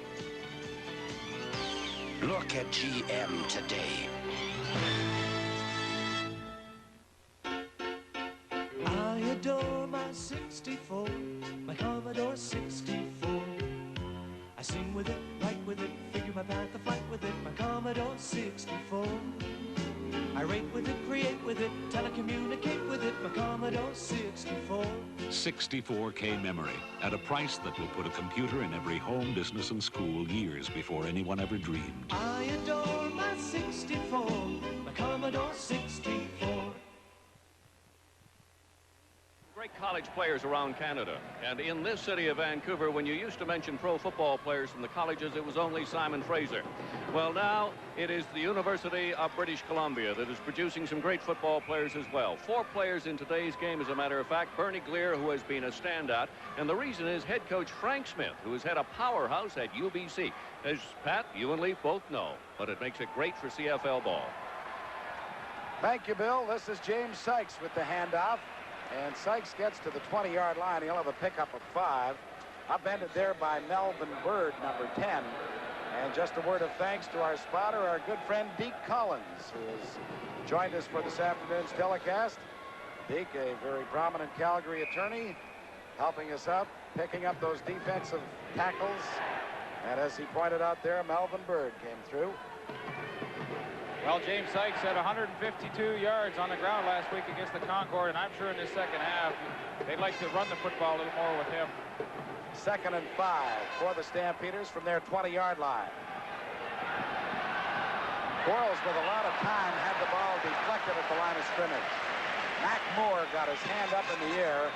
Look at GM today. I adore my 64, my Commodore 64. I sing with it, write with it, figure my path of flight with it, my Commodore 64. I rate with it, create with it, telecommunicate with it, my Commodore 64. 64K memory at a price that will put a computer in every home, business, and school years before anyone ever dreamed. I adore my 64, my Commodore 64. Great college players around Canada. And in this city of Vancouver, when you used to mention pro football players from the colleges, it was only Simon Fraser. Well, now it is the University of British Columbia that is producing some great football players as well. 4 players in today's game, as a matter of fact. Bernie Glier, who has been a standout. And the reason is head coach Frank Smith, who has had a powerhouse at UBC. As Pat, you and Leaf both know, but it makes it great for CFL ball. Thank you, Bill. This is James Sykes with the handoff. And Sykes gets to the 20-yard line. He'll have a pickup of 5. Upended there by Melvin Bird, number 10. And just a word of thanks to our spotter, our good friend Deke Collins, who has joined us for this afternoon's telecast. Deke, a very prominent Calgary attorney, helping us out, picking up those defensive tackles. And as he pointed out there, Melvin Bird came through. Well, James Sykes had 152 yards on the ground last week against the Concord, and I'm sure in the second half they'd like to run the football a little more with him. 2nd and 5 for the Stampeders from their 20-yard line. Quarles with a lot of time had the ball deflected at the line of scrimmage. Mac Moore got his hand up in the air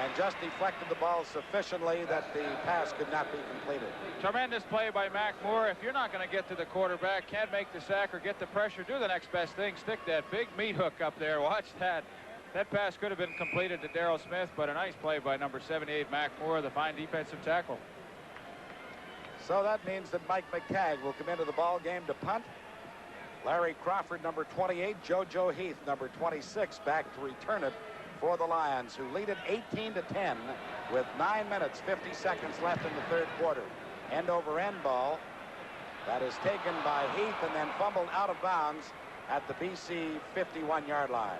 and just deflected the ball sufficiently that the pass could not be completed. Tremendous play by Mac Moore. If you're not going to get to the quarterback, can't make the sack or get the pressure, do the next best thing. Stick that big meat hook up there. Watch that. That pass could have been completed to Darrell Smith, but a nice play by number 78, Mac Moore, the fine defensive tackle. So that means that Mike McTagg will come into the ball game to punt. Larry Crawford, number 28, JoJo Heath, number 26, back to return it for the Lions, who lead it 18-10 with 9 minutes, 50 seconds left in the third quarter. End-over-end ball that is taken by Heath and then fumbled out of bounds at the BC 51-yard line.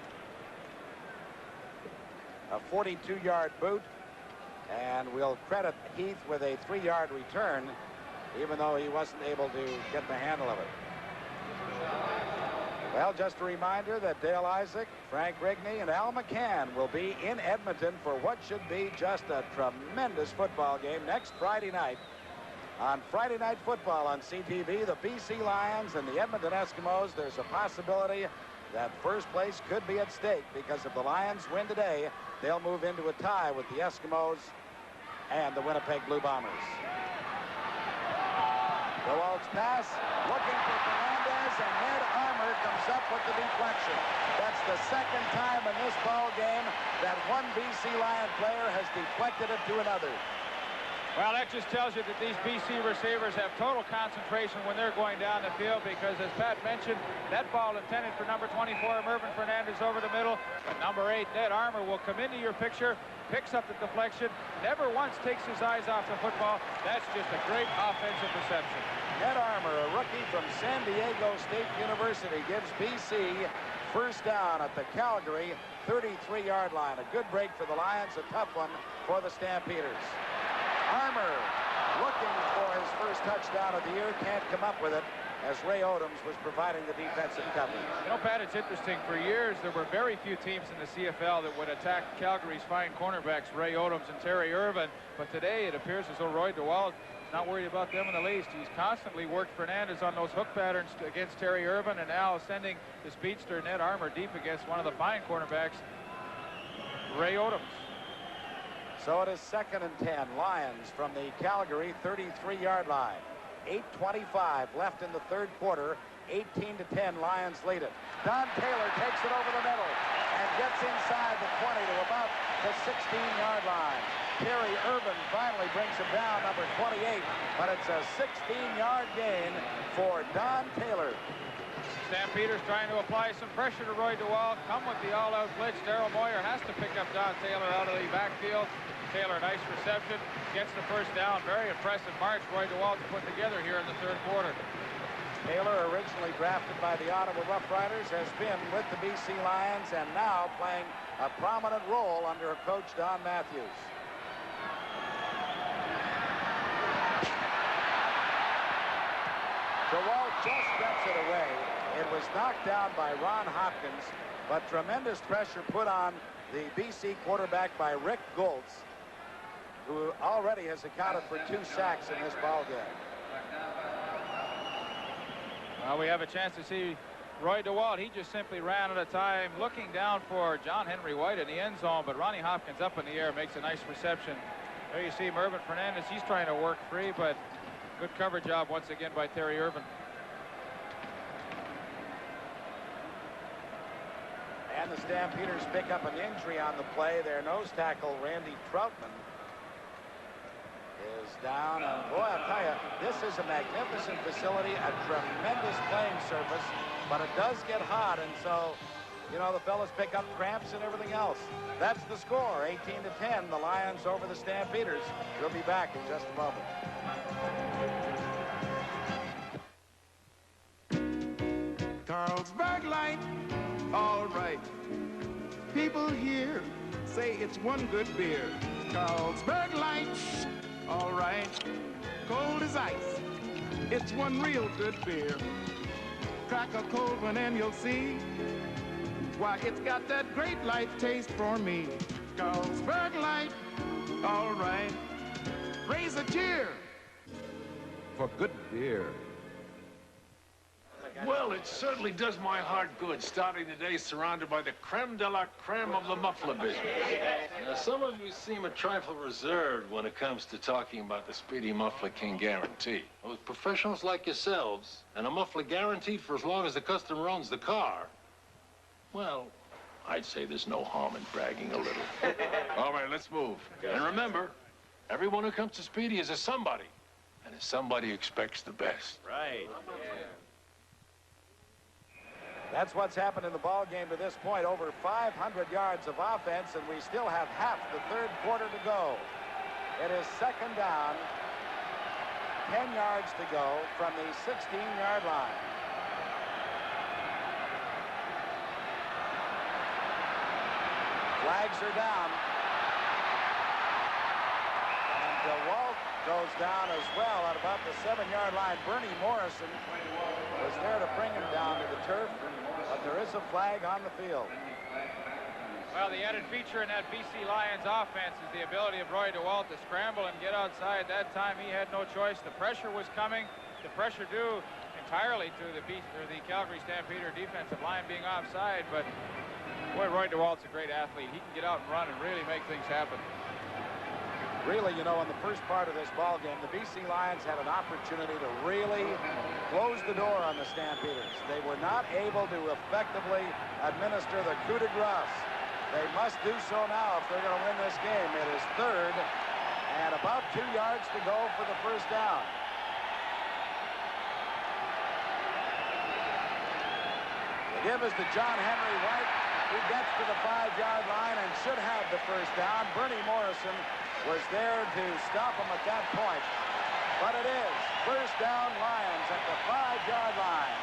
A 42-yard boot, and we'll credit Heath with a 3-yard return, even though he wasn't able to get the handle of it. Well, just a reminder that Dale Isaac, Frank Rigney, and Al McCann will be in Edmonton for what should be just a tremendous football game next Friday night. On Friday Night Football on CTV, the BC Lions and the Edmonton Eskimos, there's a possibility that first place could be at stake, because if the Lions win today, they'll move into a tie with the Eskimos and the Winnipeg Blue Bombers. DeWalt's pass, looking for Fernandez, and Ned Armour comes up with the deflection. That's the second time in this ball game that one BC Lion player has deflected it to another. Well, that just tells you that these BC receivers have total concentration when they're going down the field, because, as Pat mentioned, that ball intended for number 24, Mervyn Fernandez, over the middle. But number 8, Ned Armour, will come into your picture, picks up the deflection, never once takes his eyes off the football. That's just a great offensive reception. Ned Armour, a rookie from San Diego State University, gives BC First down at the Calgary 33-yard line. A good break for the Lions, a tough one for the Stampeders. Armour looking for his first touchdown of the year, can't come up with it, as Ray Odoms was providing the defensive coverage. You know, Pat, it's interesting. For years, there were very few teams in the CFL that would attack Calgary's fine cornerbacks, Ray Odoms and Terry Irvin. But today, it appears as though Roy DeWalt is not worried about them in the least. He's constantly worked Fernandez on those hook patterns against Terry Irvin, and now sending the speedster Ned Armour deep against one of the fine cornerbacks, Ray Odoms. So it is 2nd and 10. Lions from the Calgary 33-yard line. 8:25 left in the third quarter. 18-10, Lions lead it. Don Taylor takes it over the middle and gets inside the 20 to about the 16-yard line. Terry Irvin finally brings him down, number 28, but it's a 16-yard gain for Don Taylor. Stampeders trying to apply some pressure to Roy DeWalt. Come with the all-out blitz. Daryl Moyer has to pick up Don Taylor out of the backfield. Taylor, nice reception, gets the first down. Very impressive march Roy DeWalt put together here in the third quarter. Taylor, originally drafted by the Ottawa Rough Riders, has been with the BC Lions and now playing a prominent role under coach Don Matthews. DeWalt just gets it away. It was knocked down by Ron Hopkins, but tremendous pressure put on the BC quarterback by Rick Goltz, who already has accounted for 2 sacks in this ball game. Well, we have a chance to see Roy DeWalt. He just simply ran out of time looking down for John Henry White in the end zone, but Ronnie Hopkins up in the air makes a nice reception. There you see Mervyn Fernandez. He's trying to work free, but good cover job once again by Terry Irvin. And the Stampeders pick up an injury on the play. Their nose tackle, Randy Troutman, is down. And boy, I'll tell you, this is a magnificent facility, a tremendous playing surface, but it does get hot, and so, you know, the fellas pick up cramps and everything else. That's the score, 18-10, the Lions over the Stampeders. We'll be back in just a moment. Carlsberg Light, all right. People here say it's one good beer. Carlsberg Light, all right. Cold as ice, it's one real good beer. Crack a cold one and you'll see why it's got that great light taste for me. Carlsberg Light, all right. Raise a cheer for good beer. Well, it certainly does my heart good, starting the day surrounded by the creme de la creme of the muffler business. Now, some of you seem a trifle reserved when it comes to talking about the Speedy Muffler King guarantee. With professionals like yourselves, and a muffler guaranteed for as long as the customer owns the car, well, I'd say there's no harm in bragging a little. All right, let's move. And remember, everyone who comes to Speedy is a somebody, and a somebody expects the best. Right. That's what's happened in the ball game to this point. Over 500 yards of offense, and we still have half the third quarter to go. It is 2nd down, 10 yards to go from the 16-yard line. Flags are down. And DeWalt goes down as well at about the 7-yard line. Bernie Morrison was there to bring him down to the turf, but there is a flag on the field. Well, the added feature in that BC Lions offense is the ability of Roy DeWalt to scramble and get outside. That time he had no choice. The pressure was coming. The pressure due entirely to the Calgary Stampeder defensive line being offside, but boy, Roy DeWalt's a great athlete. He can get out and run and really make things happen. Really, you know, in the first part of this ball game, the BC Lions had an opportunity to really close the door on the Stampeders. They were not able to effectively administer the coup de grace. They must do so now if they're going to win this game. It is 3rd and about 2 yards to go for the first down. The give is to John Henry White, who gets to the 5-yard line and should have the first down. Bernie Morrison was there to stop him at that point. But it is first down, Lions at the 5-yard line.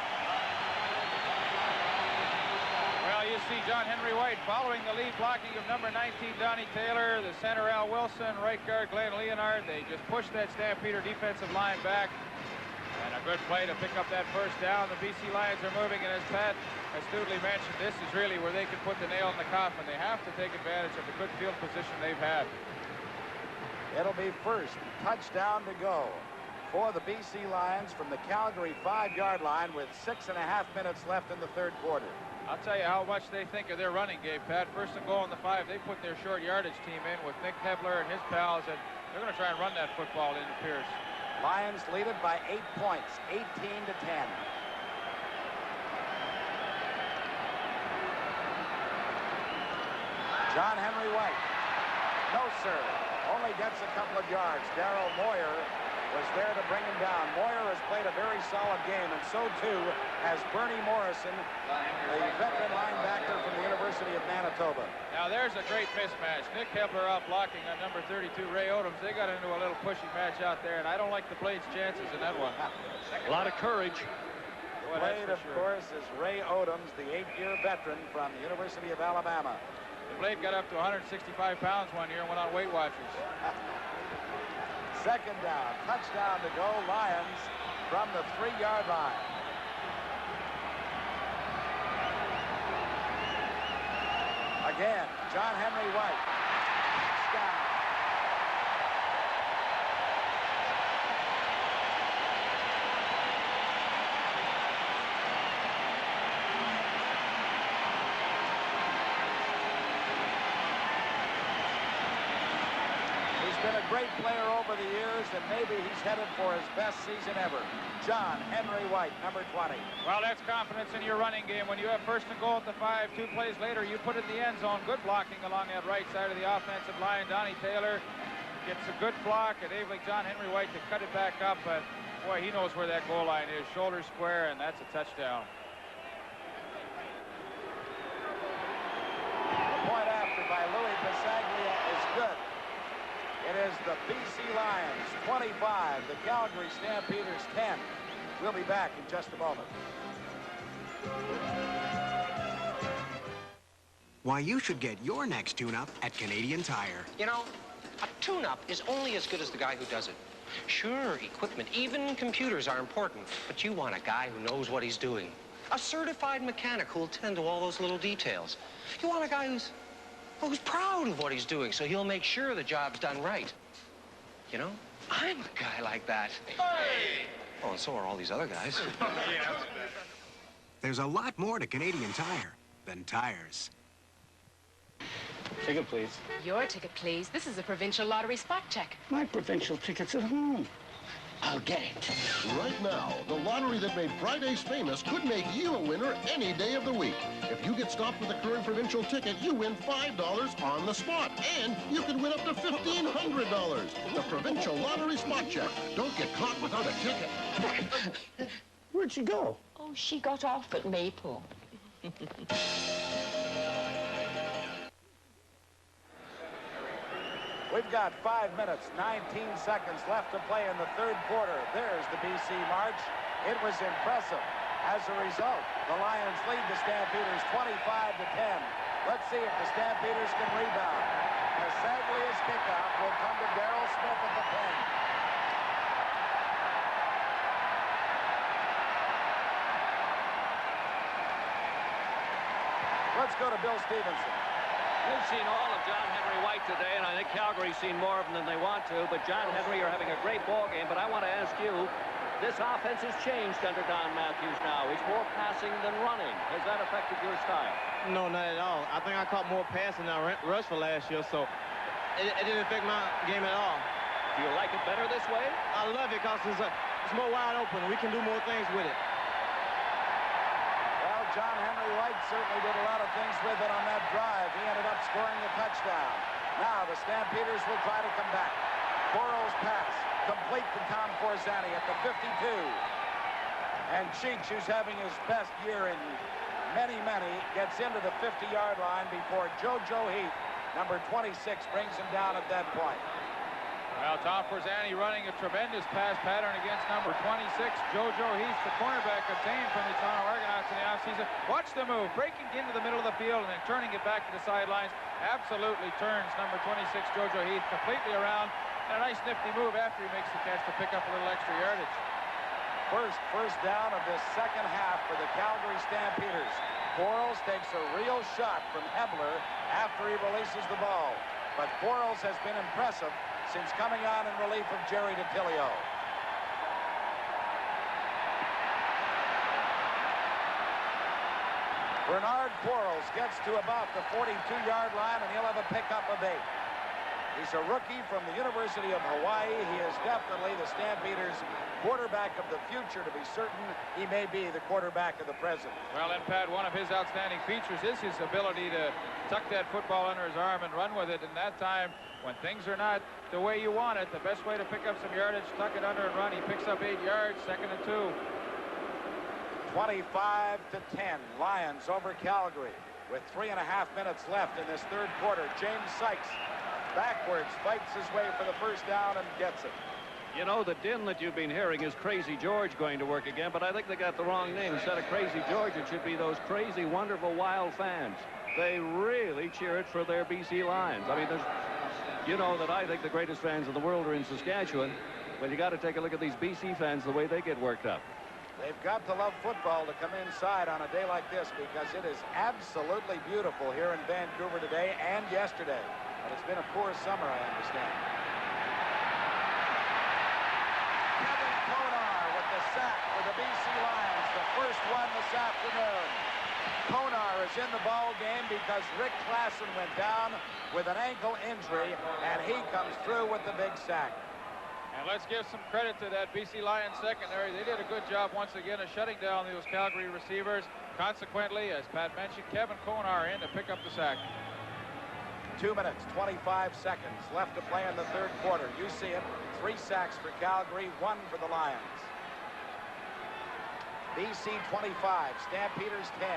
see John Henry White following the lead blocking of number 19, Donnie Taylor, the center, Al Wilson, right guard, Glenn Leonard. They just pushed that Stampeder defensive line back. And a good play to pick up that first down. The BC Lions are moving, and as Pat astutely mentioned, this is really where they can put the nail in the coffin. They have to take advantage of the good field position they've had. It'll be first touchdown to go for the BC Lions from the Calgary 5-yard line with 6.5 minutes left in the third quarter. I'll tell you how much they think of their running game, Pat. First and goal on the 5, they put their short yardage team in with Nick Hebler and his pals, and they're going to try and run that football into Pierce. Lions lead it by 8 points, 18-10. John Henry White. No, sir. Only gets a couple of yards. Darrell Moyer was there to bring him down. Moyer has played a very solid game, and so too has Bernie Morrison, the veteran linebacker from the University of Manitoba. Now there's a great mismatch. Nick Hebler out blocking on number 32, Ray Odoms. They got into a little pushy match out there, and I don't like the Blades' chances in that one. A lot of courage. The Blade, of course, is Ray Odoms, the 8-year veteran from the University of Alabama. The Blade got up to 165 pounds one year and went on Weight Watchers. Second down, touchdown to go, Lions from the 3-yard line. Again, John Henry White. Touchdown. Been a great player over the years, and maybe he's headed for his best season ever. John Henry White, number 20. Well, that's confidence in your running game. When you have first and goal at the 5, 2 plays later, you put it in the end zone. Good blocking along that right side of the offensive line. Donnie Taylor gets a good block, enabling John Henry White to cut it back up. But boy, he knows where that goal line is. Shoulder square, and that's a touchdown. The point after by Louis Bisaglia is good. It is the BC Lions 25, the Calgary Stampeders 10. We'll be back in just a moment. Why you should get your next tune-up at Canadian Tire. You know, a tune-up is only as good as the guy who does it. Sure, equipment, even computers are important, but you want a guy who knows what he's doing. A certified mechanic who'll tend to all those little details. You want a guy who's proud of what he's doing, so he'll make sure the job's done right. You know, I'm a guy like that. Hey! Oh, and so are all these other guys. There's a lot more to Canadian Tire than tires. Ticket, please. Your ticket, please. This is a provincial lottery spot check. My provincial ticket's at home. I'll get it. Right now, the lottery that made Fridays famous could make you a winner any day of the week. If you get stopped with a current provincial ticket, you win $5 on the spot. And you can win up to $1,500. The Provincial Lottery Spot Check. Don't get caught without a ticket. Where'd she go? Oh, she got off at Maple. We've got 5 minutes, 19 seconds left to play in the third quarter. There's the BC march. It was impressive. As a result, the Lions lead the Stampeders 25-10. Let's see if the Stampeders can rebound. Bisaglia's kickoff will come to Darrell Smith at the 10. Let's go to Bill Stevenson. We've seen all of John Henry White today, and I think Calgary's seen more of them than they want to. But John Henry, you're having a great ball game. But I want to ask you, this offense has changed under Don Matthews now. He's more passing than running. Has that affected your style? No, not at all. I think I caught more passing than I rushed for last year, so it didn't affect my game at all. Do you like it better this way? I love it because it's more wide open, and we can do more things with it. John Henry White certainly did a lot of things with it on that drive. He ended up scoring the touchdown. Now the Stampeders will try to come back. Burrow's pass, complete to Tom Forzani at the 52. And Cheech, who's having his best year in many, gets into the 50-yard line before JoJo Heath, number 26, brings him down at that point. Well, Tom Forzani running a tremendous pass pattern against number 26, JoJo Heath, the cornerback obtained from the Toronto Argonauts in the offseason. Watch the move, breaking into the middle of the field and then turning it back to the sidelines. Absolutely turns number 26, JoJo Heath, completely around. And a nice nifty move after he makes the catch to pick up a little extra yardage. First down of this second half for the Calgary Stampeders. Quarles takes a real shot from Hebler after he releases the ball. But Quarles has been impressive since coming on in relief of Jerry DiTilio. Bernard Quarles gets to about the 42-yard line, and he'll have a pickup of 8. He's a rookie from the University of Hawaii. He is definitely the Stampeders' quarterback of the future. To be certain, he may be the quarterback of the present. Well, and Pat, one of his outstanding features is his ability to tuck that football under his arm and run with it. And that time, when things are not the way you want it, the best way to pick up some yardage, tuck it under and run. He picks up 8 yards, 2nd and 2. 25-10, Lions over Calgary. With 3.5 minutes left in this third quarter, James Sykes backwards fights his way for the first down and gets it. You know, the din that you've been hearing is Crazy George going to work again, but I think they got the wrong name. Instead of Crazy George, it should be those crazy, wonderful, wild fans. They really cheer it for their BC Lions. I mean, you know that I think the greatest fans in the world are in Saskatchewan. Well, you got to take a look at these BC fans, the way they get worked up. They've got to love football to come inside on a day like this, because it is absolutely beautiful here in Vancouver today and yesterday. But it's been a poor summer, I understand. Kevin Konar with the sack for the BC Lions, the first one this afternoon. Konar is in the ball game because Rick Klassen went down with an ankle injury, and he comes through with the big sack. And let's give some credit to that BC Lions secondary. They did a good job once again of shutting down those Calgary receivers. Consequently, as Pat mentioned, Kevin Konar in to pick up the sack. 2 minutes, 25 seconds left to play in the third quarter. You see it. 3 sacks for Calgary, 1 for the Lions. BC 25, Stampeders 10.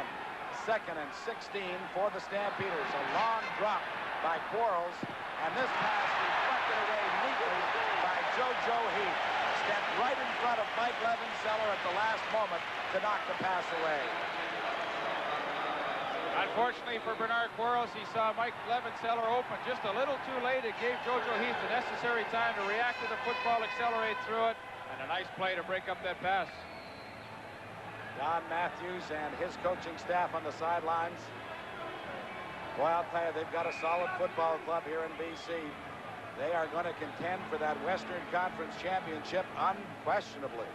2nd and 16 for the Stampeders. A long drop by Quarles, and this pass deflected away neatly by JoJo Heath. Stepped right in front of Mike Levenseller at the last moment to knock the pass away. Unfortunately for Bernard Quarles, he saw Mike Levenseller open just a little too late. It gave JoJo Heath the necessary time to react to the football, accelerate through it, and a nice play to break up that pass. Don Matthews and his coaching staff on the sidelines. Boy, I'll tell you, they've got a solid football club here in BC. They are going to contend for that Western Conference Championship unquestionably.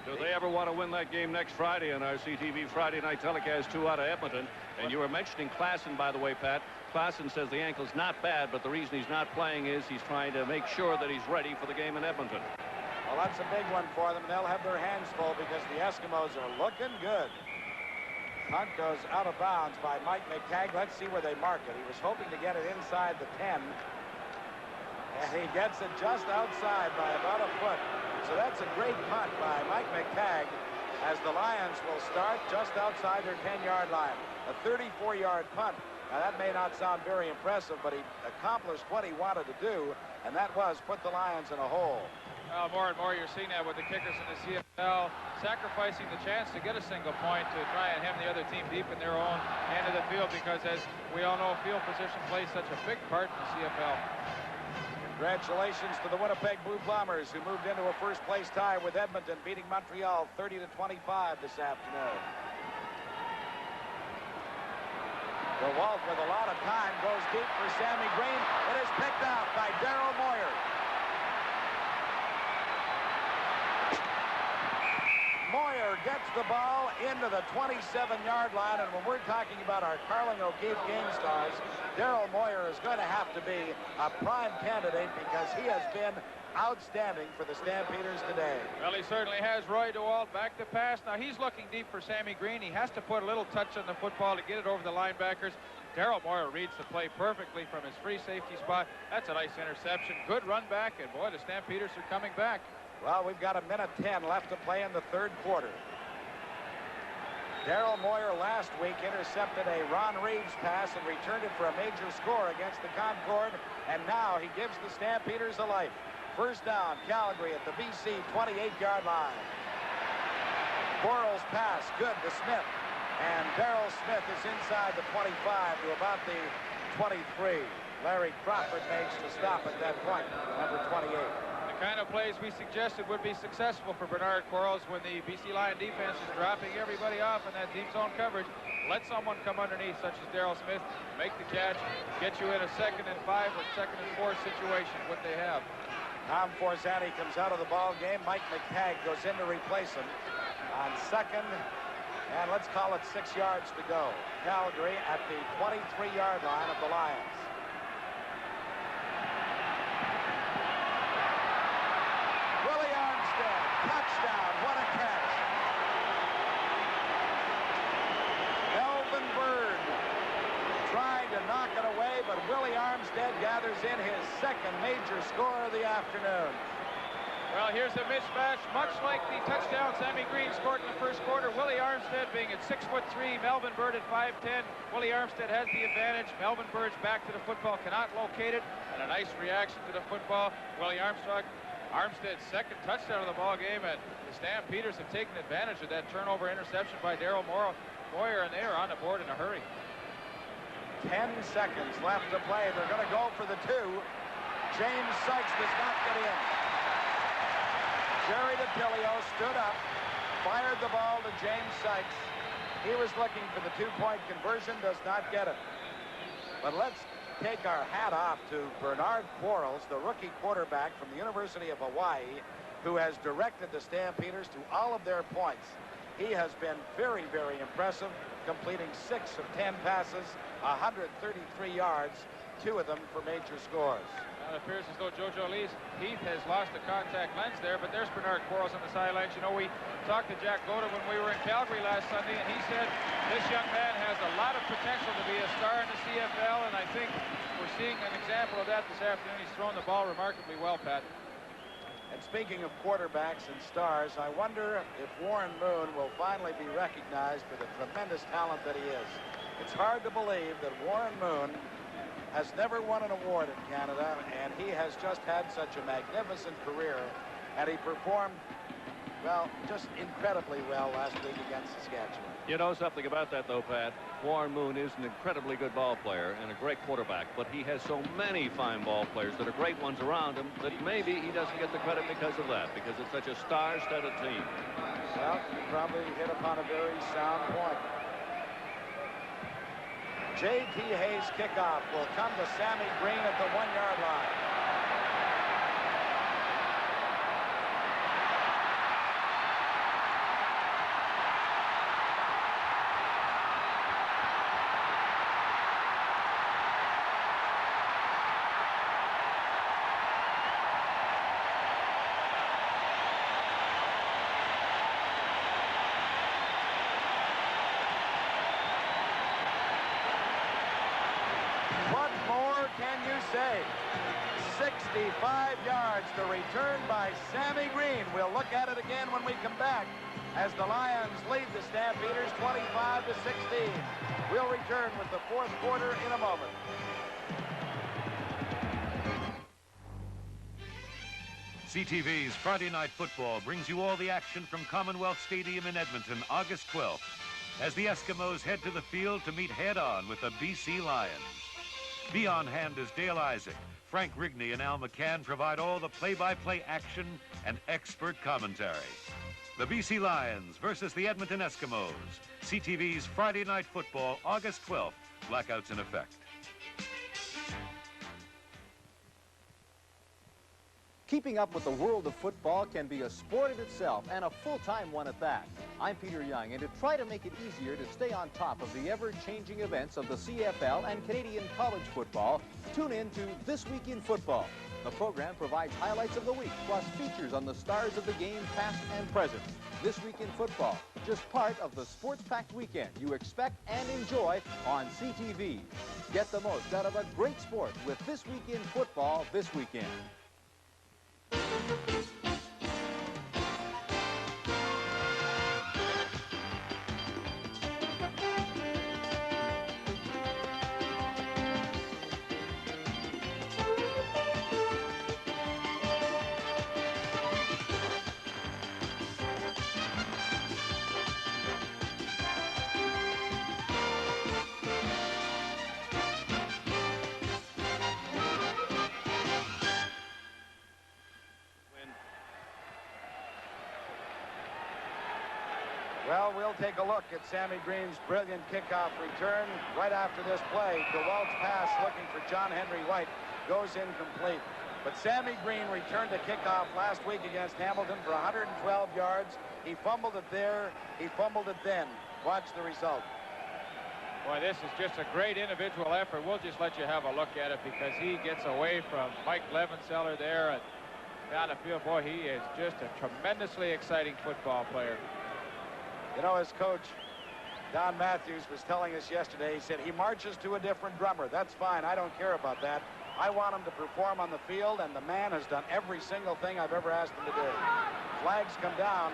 Do they ever want to win that game next Friday on our CTV Friday night telecast 2 out of Edmonton? And you were mentioning Klassen, by the way, Pat. Klassen says the ankle's not bad, but the reason he's not playing is he's trying to make sure that he's ready for the game in Edmonton. Well, that's a big one for them. They'll have their hands full because the Eskimos are looking good. Punt goes out of bounds by Mike McCagg. Let's see where they mark it. He was hoping to get it inside the 10. And he gets it just outside by about a foot. So that's a great punt by Mike McCagg, as the Lions will start just outside their 10-yard line. A 34-yard punt. Now, that may not sound very impressive, but he accomplished what he wanted to do, and that was put the Lions in a hole. Well, more and more you're seeing that with the kickers in the CFL, sacrificing the chance to get a single point to try and hem the other team deep in their own end of the field, because, as we all know, field position plays such a big part in the CFL. Congratulations to the Winnipeg Blue Bombers, who moved into a first-place tie with Edmonton, beating Montreal 30-25 this afternoon. DeWalt, with a lot of time, goes deep for Sammy Green. It is picked out by Daryl Moyer. Moyer gets the ball into the 27-yard line, and when we're talking about our Carling O'Keefe game stars, Daryl Moyer is going to have to be a prime candidate because he has been outstanding for the Stampeders today. Well, he certainly has. Roy DeWalt back to pass. Now, he's looking deep for Sammy Green. He has to put a little touch on the football to get it over the linebackers. Daryl Moyer reads the play perfectly from his free safety spot. That's a nice interception. Good run back, and boy, the Stampeders are coming back. Well, we've got 1:10 left to play in the third quarter. Daryl Moyer last week intercepted a Ron Reeves pass and returned it for a major score against the Concord, and now he gives the Stampeders a life. First down, Calgary at the BC 28-yard line. Quarles pass, good to Smith. And Darrell Smith is inside the 25 to about the 23. Larry Crawford makes to stop at that point, number 28. The kind of plays we suggested would be successful for Bernard Quarles when the BC Lion defense is dropping everybody off in that deep zone coverage. Let someone come underneath, such as Darrell Smith, make the catch, get you in a 2nd and 5 or 2nd and 4 situation, what they have. Tom Forzani comes out of the ball game. Mike McTagg goes in to replace him on 2nd, and let's call it 6 yards to go. Calgary at the 23-yard line of the Lions. Willie Armstead, touchdown, what a catch. Melvin Bird trying to knock it away, but Willie Armstead gathers in his 2nd major score of the afternoon. Well, here's a mismatch, much like the touchdown Sammy Green scored in the first quarter. Willie Armstead being at 6'3", Melvin Bird at 5'10". Willie Armstead has the advantage. Melvin Bird's back to the football, cannot locate it, and a nice reaction to the football. Willie Armstead's 2nd touchdown of the ball game, and the Stampeders have taken advantage of that turnover interception by Daryl Moyer, and they are on the board in a hurry. 10 seconds left to play. They're going to go for the 2. James Sykes does not get in. Jerry DiPilio stood up, fired the ball to James Sykes. He was looking for the 2-point conversion, does not get it. But let's take our hat off to Bernard Quarles, the rookie quarterback from the University of Hawaii, who has directed the Stampeders to all of their points. He has been very, very impressive, completing 6 of 10 passes, 133 yards, 2 of them for major scores. It appears as though JoJo Heath has lost the contact lens there, but there's Bernard Quarles on the sidelines. You know, we talked to Jack Goda when we were in Calgary last Sunday, and he said this young man has a lot of potential to be a star in the CFL, and I think we're seeing an example of that this afternoon. He's thrown the ball remarkably well, Pat. And speaking of quarterbacks and stars, I wonder if Warren Moon will finally be recognized for the tremendous talent that he is. It's hard to believe that Warren Moon has never won an award in Canada, and he has just had such a magnificent career, and he performed, well, just incredibly well last week against Saskatchewan. You know something about that, though, Pat? Warren Moon is an incredibly good ball player and a great quarterback, but he has so many fine ball players that are great ones around him that maybe he doesn't get the credit because of that, because it's such a star-studded team. Well, you probably hit upon a very sound point. J.T. Hayes' kickoff will come to Sammy Green at the 1-yard line. Can you say 65 yards, the return by Sammy Green. We'll look at it again when we come back as the Lions lead the Stampeders 25-16. We'll return with the 4th quarter in a moment. CTV's Friday Night Football brings you all the action from Commonwealth Stadium in Edmonton, August 12th, as the Eskimos head to the field to meet head-on with the BC Lions. Be on hand as Dale Isaac, Frank Rigney, and Al McCann provide all the play-by-play action and expert commentary. The BC Lions versus the Edmonton Eskimos. CTV's Friday Night Football, August 12th. Blackouts in effect. Keeping up with the world of football can be a sport in itself, and a full-time one at that. I'm Peter Young, and to try to make it easier to stay on top of the ever-changing events of the CFL and Canadian college football, tune in to This Week in Football. The program provides highlights of the week, plus features on the stars of the game, past and present. This Week in Football, just part of the sports-packed weekend you expect and enjoy on CTV. Get the most out of a great sport with This Week in Football this weekend. Well, we'll take a look at Sammy Green's brilliant kickoff return right after this play. DeWalt's pass looking for John Henry White goes incomplete. But Sammy Green returned a kickoff last week against Hamilton for 112 yards. He fumbled it there. He fumbled it then. Watch the result. Boy, this is just a great individual effort. We'll just let you have a look at it because he gets away from Mike Levenseller there and down the field. Boy, he is just a tremendously exciting football player. You know, his coach, Don Matthews, was telling us yesterday, he said he marches to a different drummer. That's fine. I don't care about that. I want him to perform on the field, and the man has done every single thing I've ever asked him to do. Flags come down.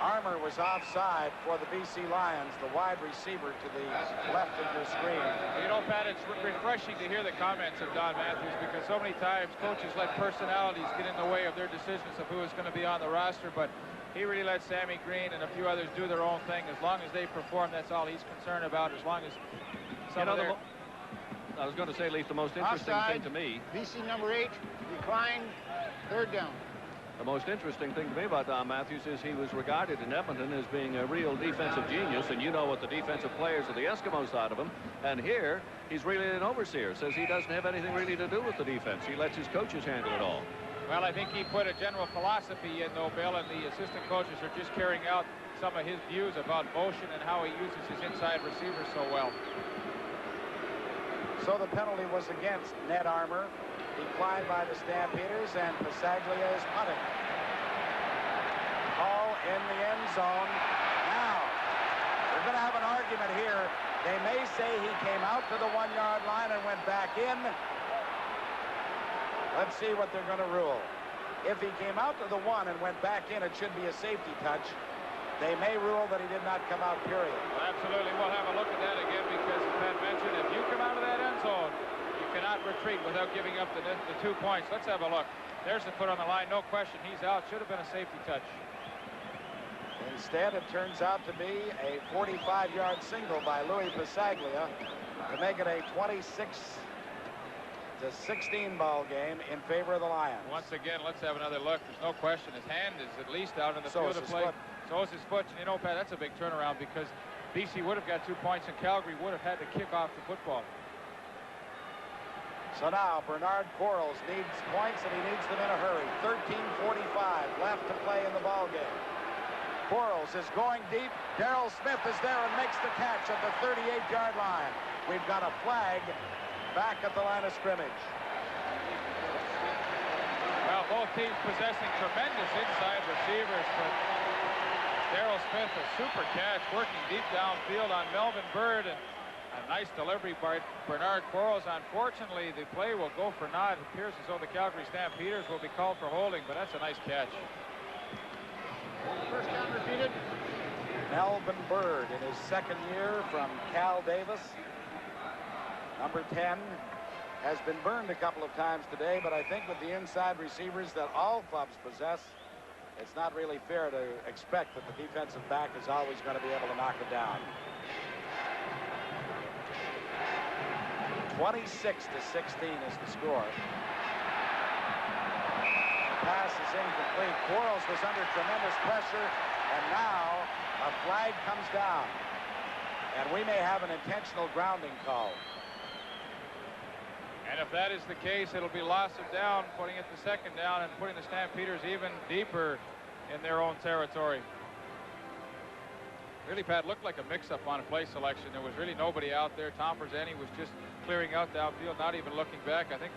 Armour was offside for the BC Lions, the wide receiver to the left of your screen. You know, Pat, it's refreshing to hear the comments of Don Matthews because so many times coaches let personalities get in the way of their decisions of who is going to be on the roster, but he really let Sammy Green and a few others do their own thing. As long as they perform, that's all he's concerned about. As long as some of their... I was going to say, Leaf, the most interesting thing to me... BC number 8, declined, 3rd down. The most interesting thing to me about Don Matthews is he was regarded in Edmonton as being a real defensive genius, and you know what the defensive players of the Eskimo side of him. And here, he's really an overseer. Says he doesn't have anything really to do with the defense. He lets his coaches handle it all. Well, I think he put a general philosophy in, though, Bill, and the assistant coaches are just carrying out some of his views about motion and how he uses his inside receivers so well. So the penalty was against Ned Armour. Declined by the Stampeders, and Passaglia is punting. Ball in the end zone. Now, we're going to have an argument here. They may say he came out to the 1-yard line and went back in. Let's see what they're going to rule. If he came out to the 1 and went back in, it should be a safety touch. They may rule that he did not come out, period. Well, absolutely. We'll have a look at that again because, as Pat mentioned, if you come out of that end zone, cannot retreat without giving up the 2 points. Let's have a look. There's the foot on the line. No question. He's out. Should have been a safety touch. Instead, it turns out to be a 45-yard single by Louis Passaglia to make it a 26-16 ball game in favor of the Lions. Once again, let's have another look. There's no question. His hand is at least out in the field of play. So is his foot. And you know, Pat, that's a big turnaround because BC would have got 2 points and Calgary would have had to kick off the football. So now Bernard Quarles needs points, and he needs them in a hurry. 13:45 left to play in the ball game. Quarles is going deep. Darrell Smith is there and makes the catch at the 38-yard line. We've got a flag back at the line of scrimmage. Well, both teams possessing tremendous inside receivers, but Darrell Smith, a super catch, working deep downfield on Melvin Bird, and a nice delivery by Bernard Quarles. Unfortunately, the play will go for naught. It appears as though the Calgary Stampeders will be called for holding, but that's a nice catch. First down repeated. Melvin Bird in his 2nd year from Cal Davis. Number 10 has been burned a couple of times today, but I think with the inside receivers that all clubs possess, it's not really fair to expect that the defensive back is always going to be able to knock it down. 26-16 is the score. Pass is incomplete. Quarles was under tremendous pressure, and now a flag comes down. And we may have an intentional grounding call. And if that is the case, it'll be loss of down, putting it to 2nd down and putting the Stampeders even deeper in their own territory. Really, Pat, looked like a mix-up on a play selection. There was really nobody out there. Tom Verzani was just clearing out downfield, not even looking back. I think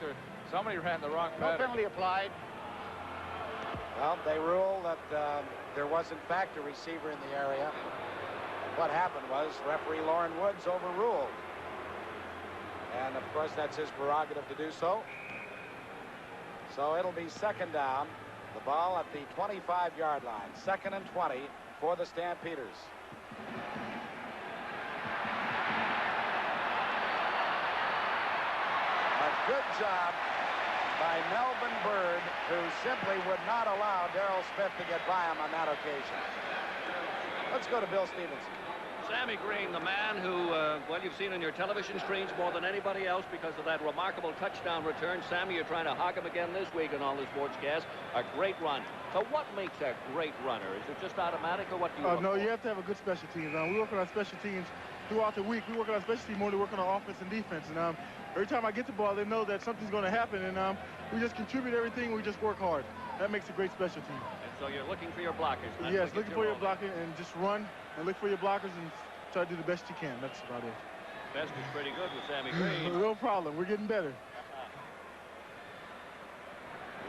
somebody ran the wrong pattern. No penalty applied. Well, they rule that there was, in fact, a receiver in the area. What happened was referee Lauren Woods overruled. And, of course, that's his prerogative to do so. So it'll be 2nd down. The ball at the 25-yard line. 2nd and 20 for the Stampeders. A good job by Melvin Bird, who simply would not allow Darrell Smith to get by him on that occasion. Let's go to Bill Stevenson. Sammy Green, the man who, well, you've seen on your television screens more than anybody else because of that remarkable touchdown return. Sammy, you're trying to hog him again this week on all the sportscasts. A great run. So what makes a great runner? Is it just automatic, or what do you look No, for? you have to have a good special teams. We work on our special teams throughout the week. We work on our special team more than we work on our offense and defense. And every time I get the ball, they know that something's going to happen. And we just contribute everything. We just work hard. That makes a great special team. And so you're looking for your blockers. Yes, looking for your blocker and just run and look for your blockers and try to do the best you can. That's about it. Best is pretty good with Sammy Green. No problem. We're getting better.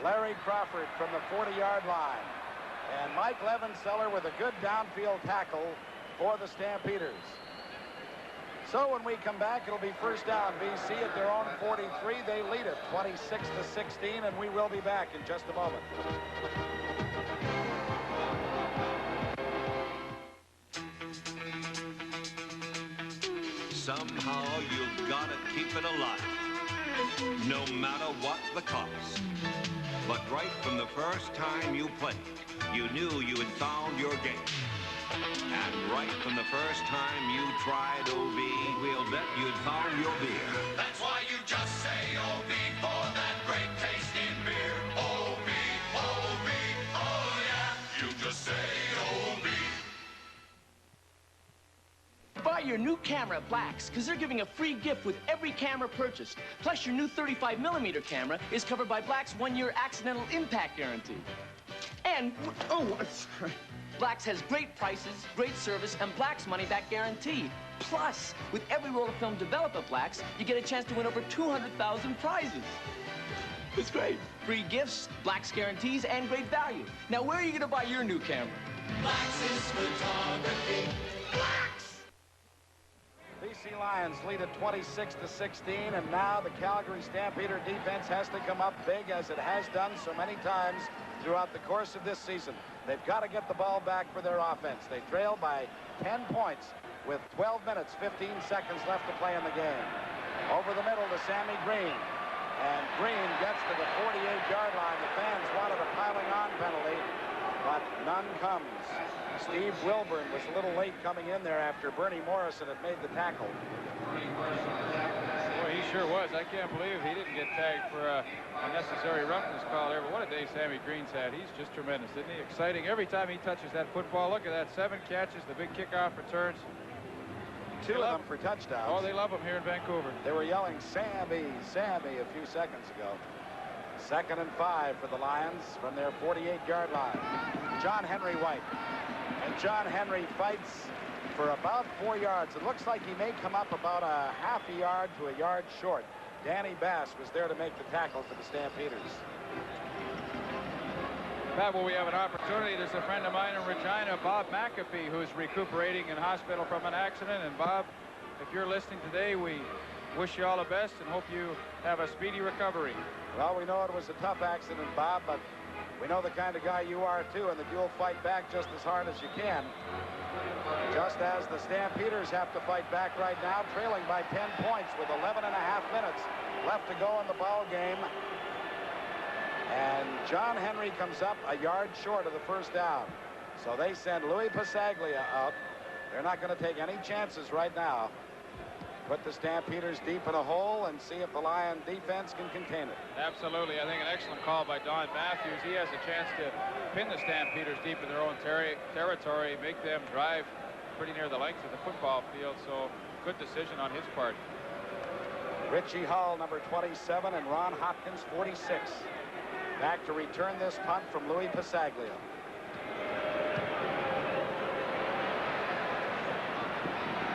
Larry Crawford from the 40-yard line. And Mike Levenseller with a good downfield tackle for the Stampeders. So when we come back, it'll be first down. BC at their own 43. They lead it 26-16, and we will be back in just a moment. Somehow you've got to keep it alive, no matter what the cost. But right from the first time you played, you knew you had found your game. And right from the first time you tried OB, we'll bet you'd found your beer. That's why you just say OB for that great tasting beer. OB, OB, oh yeah, you just say OB. Buy your new camera at Black's, because they're giving a free gift with every camera purchased. Plus, your new 35mm camera is covered by Black's 1-year accidental impact guarantee. And, Black's has great prices, great service, and Black's money-back guarantee. Plus, with every roll of film developed at Black's, you get a chance to win over 200,000 prizes. It's great. Free gifts, Black's guarantees, and great value. Now, where are you going to buy your new camera? Black's is photography. Black's! BC Lions lead at 26-16, and now the Calgary Stampeder defense has to come up big, as it has done so many times throughout the course of this season. They've got to get the ball back for their offense. They trail by 10 points with 12 minutes, 15 seconds left to play in the game. Over the middle to Sammy Green. And Green gets to the 48-yard line. The fans wanted a piling on penalty, but none comes. Steve Wilburn was a little late coming in there after Bernie Morrison had made the tackle. Boy, he sure was. I can't believe he didn't get tagged for a unnecessary roughness call there. But what a day Sammy Green's had. He's just tremendous, isn't he? Exciting every time he touches that football. Look at that, 7 catches, the big kickoff returns. 2 of them for touchdowns. Oh, they love him here in Vancouver. They were yelling, Sammy, Sammy, a few seconds ago. 2nd and 5 for the Lions from their 48-yard line. John Henry White. And John Henry fights for about 4 yards. It looks like he may come up about a half a yard to a yard short. Danny Bass was there to make the tackle for the Stampeders. Pat, well, we have an opportunity. There's a friend of mine in Regina, Bob McAfee, who's recuperating in hospital from an accident. And Bob, if you're listening today, we wish you all the best and hope you have a speedy recovery. Well, we know it was a tough accident, Bob, but we know the kind of guy you are, too, and that you'll fight back just as hard as you can. Just as the Stampeders have to fight back right now, trailing by 10 points with 11 and a half minutes left to go in the ball game. And John Henry comes up a yard short of the first down. So they send Louis Pasaglia out. They're not going to take any chances right now. Put the Stampeders deep in a hole and see if the Lion defense can contain it. Absolutely. I think an excellent call by Don Matthews. He has a chance to pin the Stampeders deep in their own territory, make them drive pretty near the length of the football field. So good decision on his part. Richie Hall, number 27, and Ron Hopkins, 46. Back to return this punt from Louis Pasaglia.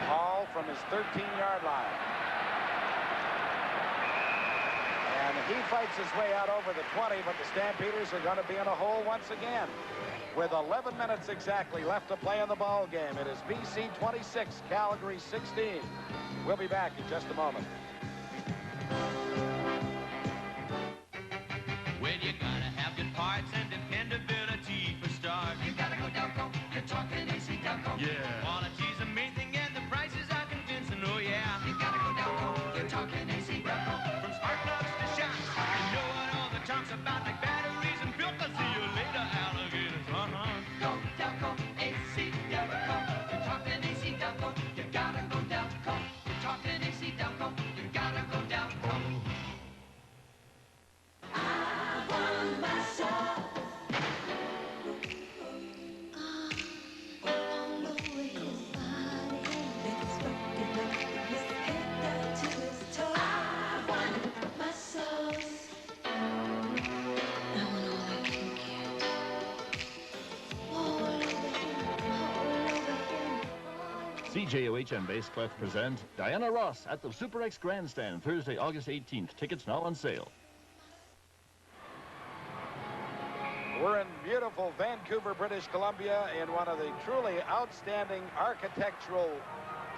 Hall from his 13-yard line. And he fights his way out over the 20, but the Stampeders are going to be in a hole once again. With 11 minutes exactly left to play in the ball game. It is BC 26, Calgary 16. We'll be back in just a moment. Well, you gotta have good parts and dependability for start. You gotta go Delco, you're talking AC Delco. Yeah. Quality's the main thing and the prices are convincing, oh yeah. You gotta go Delco, you're talking AC Delco. From spark plugs to shocks, you know what all the talk's about, like batteries and filters. See you later, alligators, Go Delco, AC Delco. You're talking AC Delco, you gotta go Delco. You're talking AC Delco, you gotta go Delco. CJOH and Bass Clef present Diana Ross at the Super X Grandstand, Thursday, August 18th. Tickets now on sale. We're in beautiful Vancouver, British Columbia, in one of the truly outstanding architectural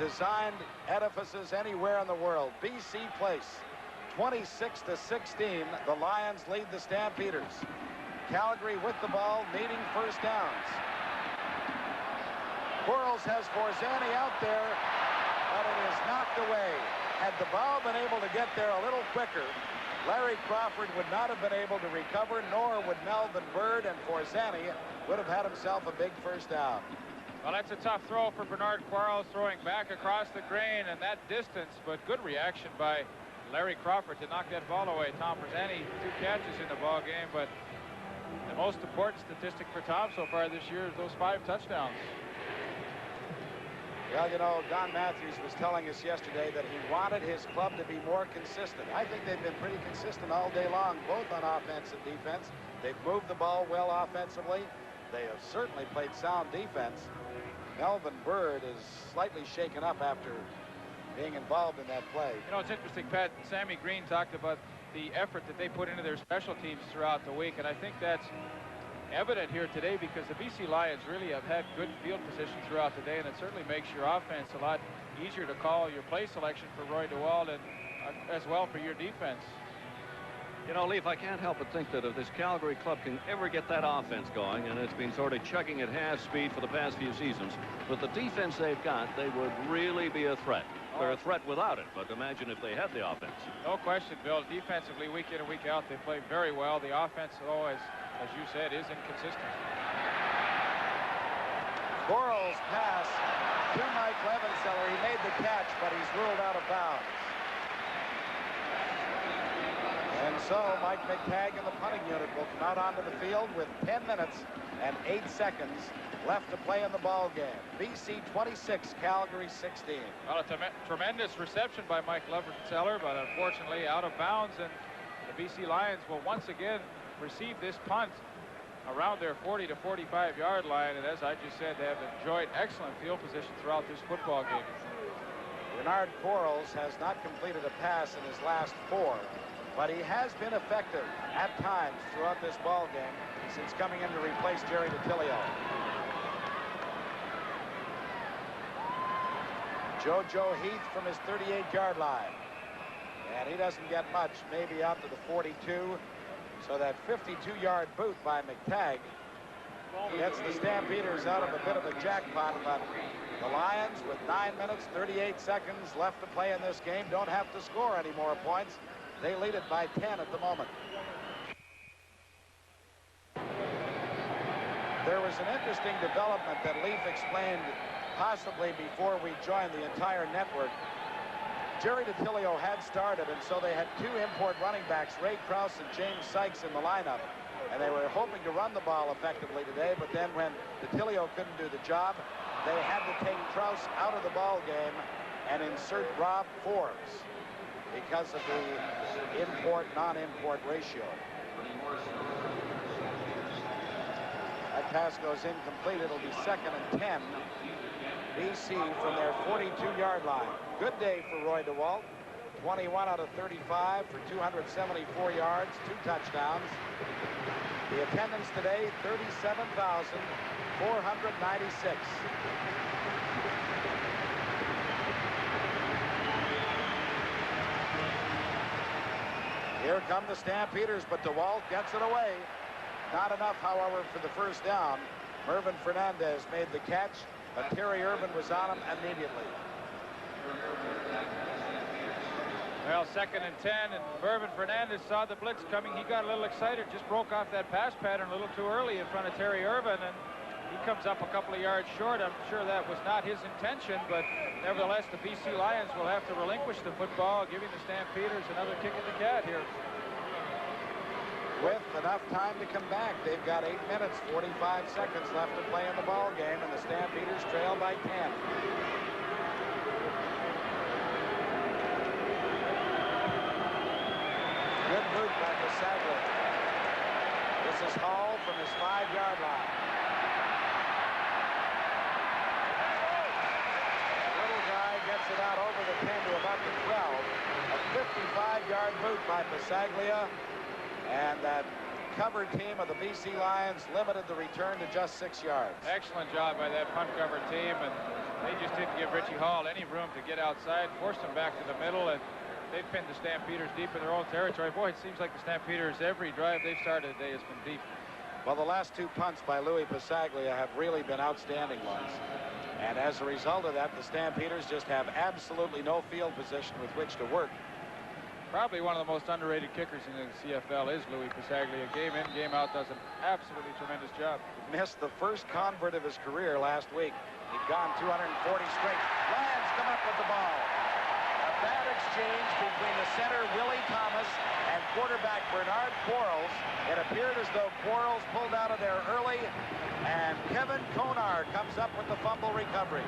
designed edifices anywhere in the world. BC Place, 26-16. The Lions lead the Stampeders. Calgary with the ball, needing first downs. Quarles has Forzani out there, but it is knocked away. Had the ball been able to get there a little quicker, Larry Crawford would not have been able to recover, nor would Melvin Bird, and Forzani would have had himself a big first down. Well, that's a tough throw for Bernard Quarles, throwing back across the grain and that distance, but good reaction by Larry Crawford to knock that ball away. Tom Forzani, 2 catches in the ball game, but the most important statistic for Tom so far this year is those 5 touchdowns. Well, you know, Don Matthews was telling us yesterday that he wanted his club to be more consistent. I think they've been pretty consistent all day long, both on offense and defense. They've moved the ball well offensively. They have certainly played sound defense. Melvin Bird is slightly shaken up after being involved in that play. You know, it's interesting, Pat. Sammy Green talked about the effort that they put into their special teams throughout the week, and I think that's evident here today because the BC Lions really have had good field position throughout the day, and it certainly makes your offense a lot easier to call your play selection for Roy DeWalt and as well for your defense. You know, Leaf, I can't help but think that if this Calgary club can ever get that offense going, and it's been sort of chugging at half speed for the past few seasons, with the defense they've got, they would really be a threat. They're a threat without it, but imagine if they had the offense. No question, Bill. Defensively, week in and week out, they play very well. The offense, though, as you said, is inconsistent. Quarles pass to Mike Levenseller. He made the catch, but he's ruled out of bounds. And so Mike McTagg and the punting unit will come out onto the field with 10 minutes and 8 seconds left to play in the ball game. BC 26, Calgary 16. Well, a tremendous reception by Mike Levenseller, but unfortunately out of bounds, and the BC Lions will once again receive this punt around their 40 to 45 yard line, and as I just said, they have enjoyed excellent field position throughout this football game. Bernard Quarles has not completed a pass in his last 4, but he has been effective at times throughout this ball game since coming in to replace Jerry DiTilio. JoJo Heath from his 38-yard line, and he doesn't get much, maybe out to the 42. So that 52-yard boot by McTagg gets the Stampeders out of a bit of a jackpot, but the Lions, with 9 minutes, 38 seconds left to play in this game, don't have to score any more points. They lead it by 10 at the moment. There was an interesting development that Leaf explained possibly before we joined the entire network. Jerry DiTilio had started, and so they had 2 import running backs, Ray Krause and James Sykes, in the lineup. And they were hoping to run the ball effectively today, but then when DiTilio couldn't do the job, they had to take Krause out of the ball game and insert Rob Forbes because of the import-non-import ratio. That pass goes incomplete. It'll be 2nd and 10. BC from their 42-yard line. Good day for Roy DeWalt. 21 out of 35 for 274 yards, 2 touchdowns. The attendance today, 37,496. Here come the Stampeders, but DeWalt gets it away. Not enough, however, for the first down. Mervin Fernandez made the catch, but Terry Irvin was on him immediately. Well, 2nd and 10, and Mervin Fernandez saw the blitz coming. He got a little excited, just broke off that pass pattern a little too early in front of Terry Irvin, and he comes up a couple of yards short. I'm sure that was not his intention, but nevertheless, the BC Lions will have to relinquish the football, giving the Stampeders another kick at the cat here. With enough time to come back, they've got 8 minutes, 45 seconds left to play in the ball game, and the Stampeders trail by 10. Good boot by Bisaglia. This is Hall from his 5-yard line. boot by Passaglia, and that cover team of the BC Lions limited the return to just 6 yards. Excellent job by that punt cover team, and they just didn't give Richie Hall any room to get outside, forced him back to the middle, and they pinned the Stampeders deep in their own territory. Boy, it seems like the Stampeders, every drive they've started today has been deep. Well, the last 2 punts by Louis Passaglia have really been outstanding ones. And as a result of that, the Stampeders just have absolutely no field position with which to work. Probably one of the most underrated kickers in the CFL is Louis Passaglia. Game in, game out, does an absolutely tremendous job. Missed the first convert of his career last week. He'd gone 240 straight. Lions come up with the ball. A bad exchange between the center, Willie Thomas, and quarterback Bernard Quarles. It appeared as though Quarles pulled out of there early, and Kevin Konar comes up with the fumble recovery.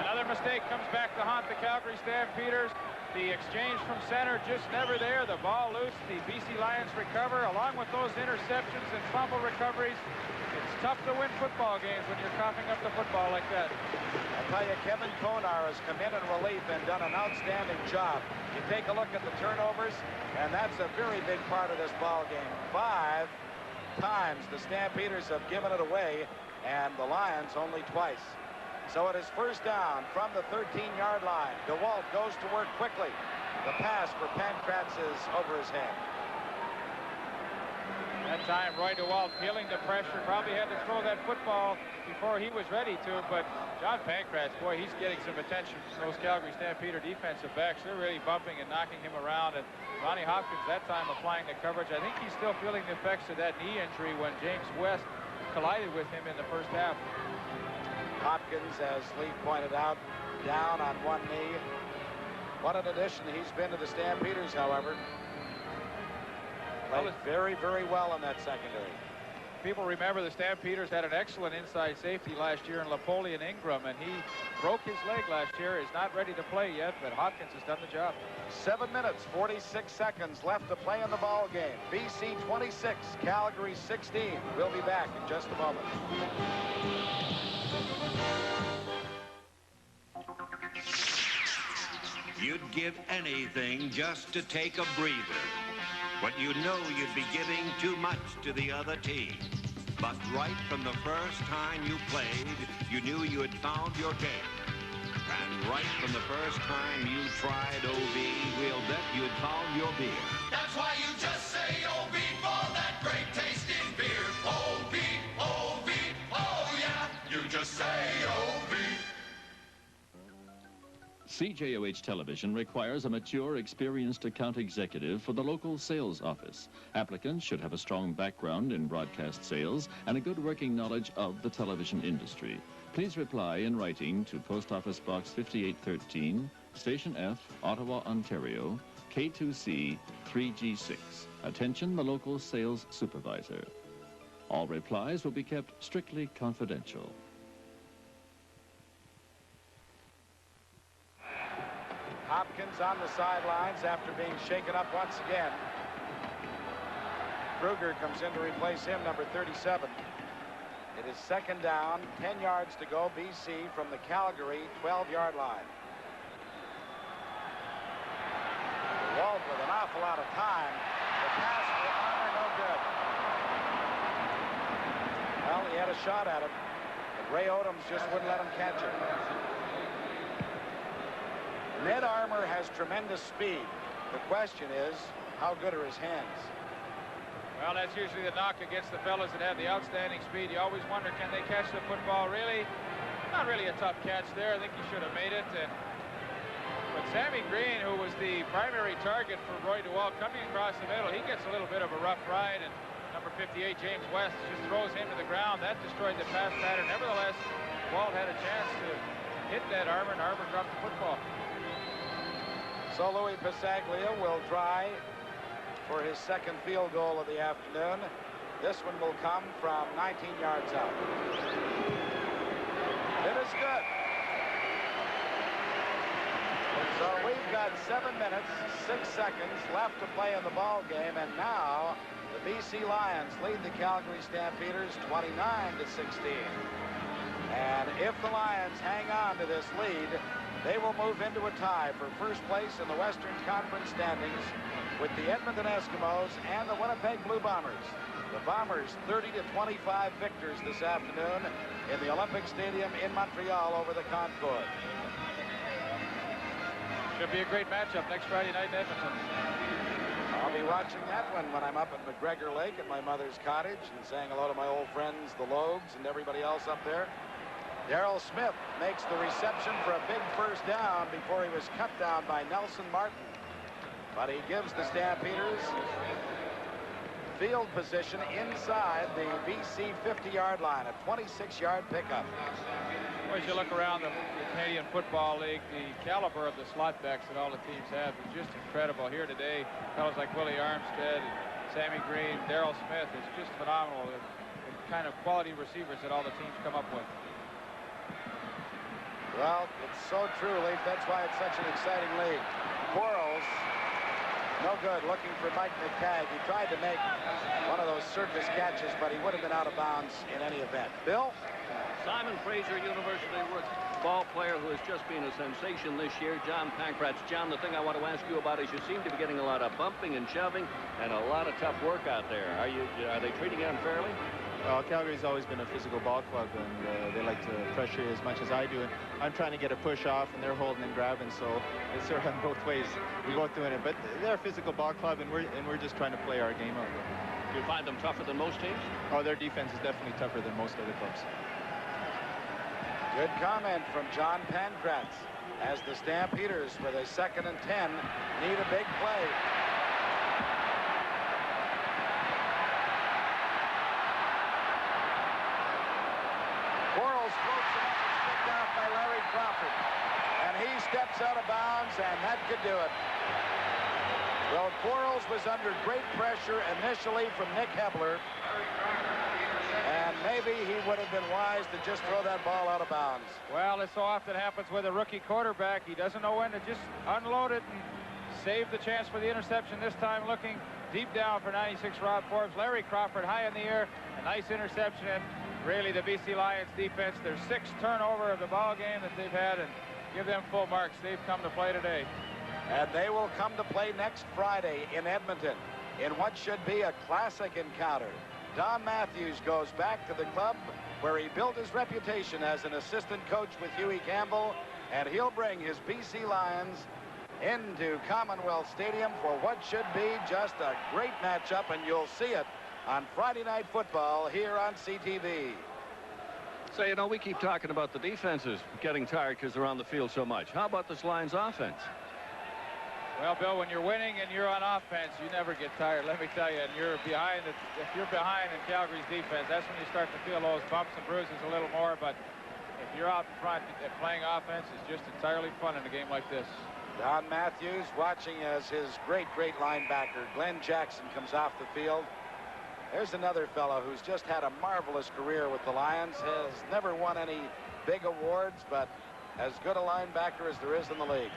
Another mistake comes back to haunt the Calgary Stampeders. The exchange from center just never there. The ball loose. The BC Lions recover along with those interceptions and fumble recoveries. It's tough to win football games when you're coughing up the football like that. I'll tell you, Kevin Konar has come in relief and done an outstanding job. You take a look at the turnovers, and that's a very big part of this ball game. 5 times the Stampeders have given it away, and the Lions only twice. So it is first down from the 13-yard line. DeWalt goes to work quickly. The pass for Pankratz is over his head. That time, Roy DeWalt feeling the pressure. Probably had to throw that football before he was ready to, but John Pankratz, boy, he's getting some attention from those Calgary Stampeder defensive backs. They're really bumping and knocking him around, and Ronnie Hopkins that time applying the coverage. I think he's still feeling the effects of that knee injury when James West collided with him in the first half. Hopkins, as Lee pointed out, down on one knee. What an addition he's been to the Stampeders, however. Played very, very well in that secondary. People remember the Stampeders had an excellent inside safety last year in Napoleon Ingram, and he broke his leg last year. Is not ready to play yet, but Hopkins has done the job. 7 minutes, 46 seconds left to play in the ball game. BC 26, Calgary 16. We'll be back in just a moment. You'd give anything just to take a breather. But you know you'd be giving too much to the other team. But right from the first time you played, you knew you had found your game. And right from the first time you tried OB, we'll bet you had found your beer. That's why you just say OB for that great tasting beer. OB, OB, oh yeah, you just say OB. CJOH Television requires a mature, experienced account executive for the local sales office. Applicants should have a strong background in broadcast sales and a good working knowledge of the television industry. Please reply in writing to Post Office Box 5813, Station F, Ottawa, Ontario, K2C 3G6. Attention, the local sales supervisor. All replies will be kept strictly confidential. Hopkins on the sidelines after being shaken up once again. Kruger comes in to replace him, number 37. It is second down, 10 yards to go, BC from the Calgary 12-yard line. Walt with an awful lot of time. The pass for Armour, no good. Well, he had a shot at him, but Ray Odoms just wouldn't let him catch it. Ned Armour has tremendous speed. The question is, how good are his hands? Well, that's usually the knock against the fellas that have the outstanding speed. You always wonder, can they catch the football? Really? Not really a tough catch there. I think he should have made it. But Sammy Green, who was the primary target for Roy DeWalt, coming across the middle, he gets a little bit of a rough ride, and number 58, James West, just throws him to the ground. That destroyed the pass pattern. Nevertheless, DeWalt had a chance to hit that Armour, and Armour dropped the football. So Louis Passaglia will try for his second field goal of the afternoon. This one will come from 19 yards out. It is good. So we've got 7 minutes, 6 seconds left to play in the ball game, and now the BC Lions lead the Calgary Stampeders 29-16. And if the Lions hang on to this lead, they will move into a tie for first place in the Western Conference standings with the Edmonton Eskimos and the Winnipeg Blue Bombers. The Bombers 30-25 victors this afternoon in the Olympic Stadium in Montreal over the Concorde. Should be a great matchup next Friday night in Edmonton. I'll be watching that one when I'm up at McGregor Lake at my mother's cottage and saying hello to my old friends, the Logues, and everybody else up there. Darrell Smith makes the reception for a big first down before he was cut down by Nelson Martin. But he gives the Stampeders field position inside the BC 50-yard line, a 26-yard pickup. Well, as you look around the Canadian Football League, the caliber of the slot backs that all the teams have is just incredible. Here today, fellows like Willie Armstead, Sammy Green, Darrell Smith is just phenomenal. The kind of quality receivers that all the teams come up with. Well, it's so true, Leaf. That's why it's such an exciting league. Quarles, no good, looking for Mike McCagg. He tried to make one of those circus catches, but he would have been out of bounds in any event. Bill? Simon Fraser, University ball player who has just been a sensation this year, John Pankratz. John, the thing I want to ask you about is you seem to be getting a lot of bumping and shoving and a lot of tough work out there. Are they treating you unfairly? Well, Calgary's always been a physical ball club, and they like to pressure you as much as I do. And I'm trying to get a push off, and they're holding and grabbing, so it's sort of both ways. We're both doing it, but they're a physical ball club, and we're just trying to play our game out. Do you find them tougher than most teams? Oh, their defense is definitely tougher than most other clubs. Good comment from John Pankratz as the Stampeders with a 2nd and 10 need a big play. Quarles floats it up and picked out by Larry Crawford. And he steps out of bounds, and that could do it. Well, Quarles was under great pressure initially from Nick Hebler. And maybe he would have been wise to just throw that ball out of bounds. Well, it so often happens with a rookie quarterback. He doesn't know when to just unload it and save the chance for the interception. This time looking deep down for 96 Rob Forbes. Larry Crawford high in the air. A nice interception. And really the BC Lions defense, their 6th turnover of the ball game that they've had, and give them full marks. They've come to play today. And they will come to play next Friday in Edmonton in what should be a classic encounter. Don Matthews goes back to the club where he built his reputation as an assistant coach with Huey Campbell, and he'll bring his BC Lions into Commonwealth Stadium for what should be just a great matchup, and you'll see it on Friday Night Football here on CTV. So, you know, we keep talking about the defenses getting tired because they're on the field so much. How about this Lions offense? Well, Bill, when you're winning and you're on offense, you never get tired, let me tell you. And you're behind, if you're behind in Calgary's defense, that's when you start to feel those bumps and bruises a little more. But if you're out in front playing offense, it's just entirely fun in a game like this. Don Matthews watching as his great linebacker, Glenn Jackson, comes off the field. There's another fellow who's just had a marvelous career with the Lions, has never won any big awards, but as good a linebacker as there is in the league.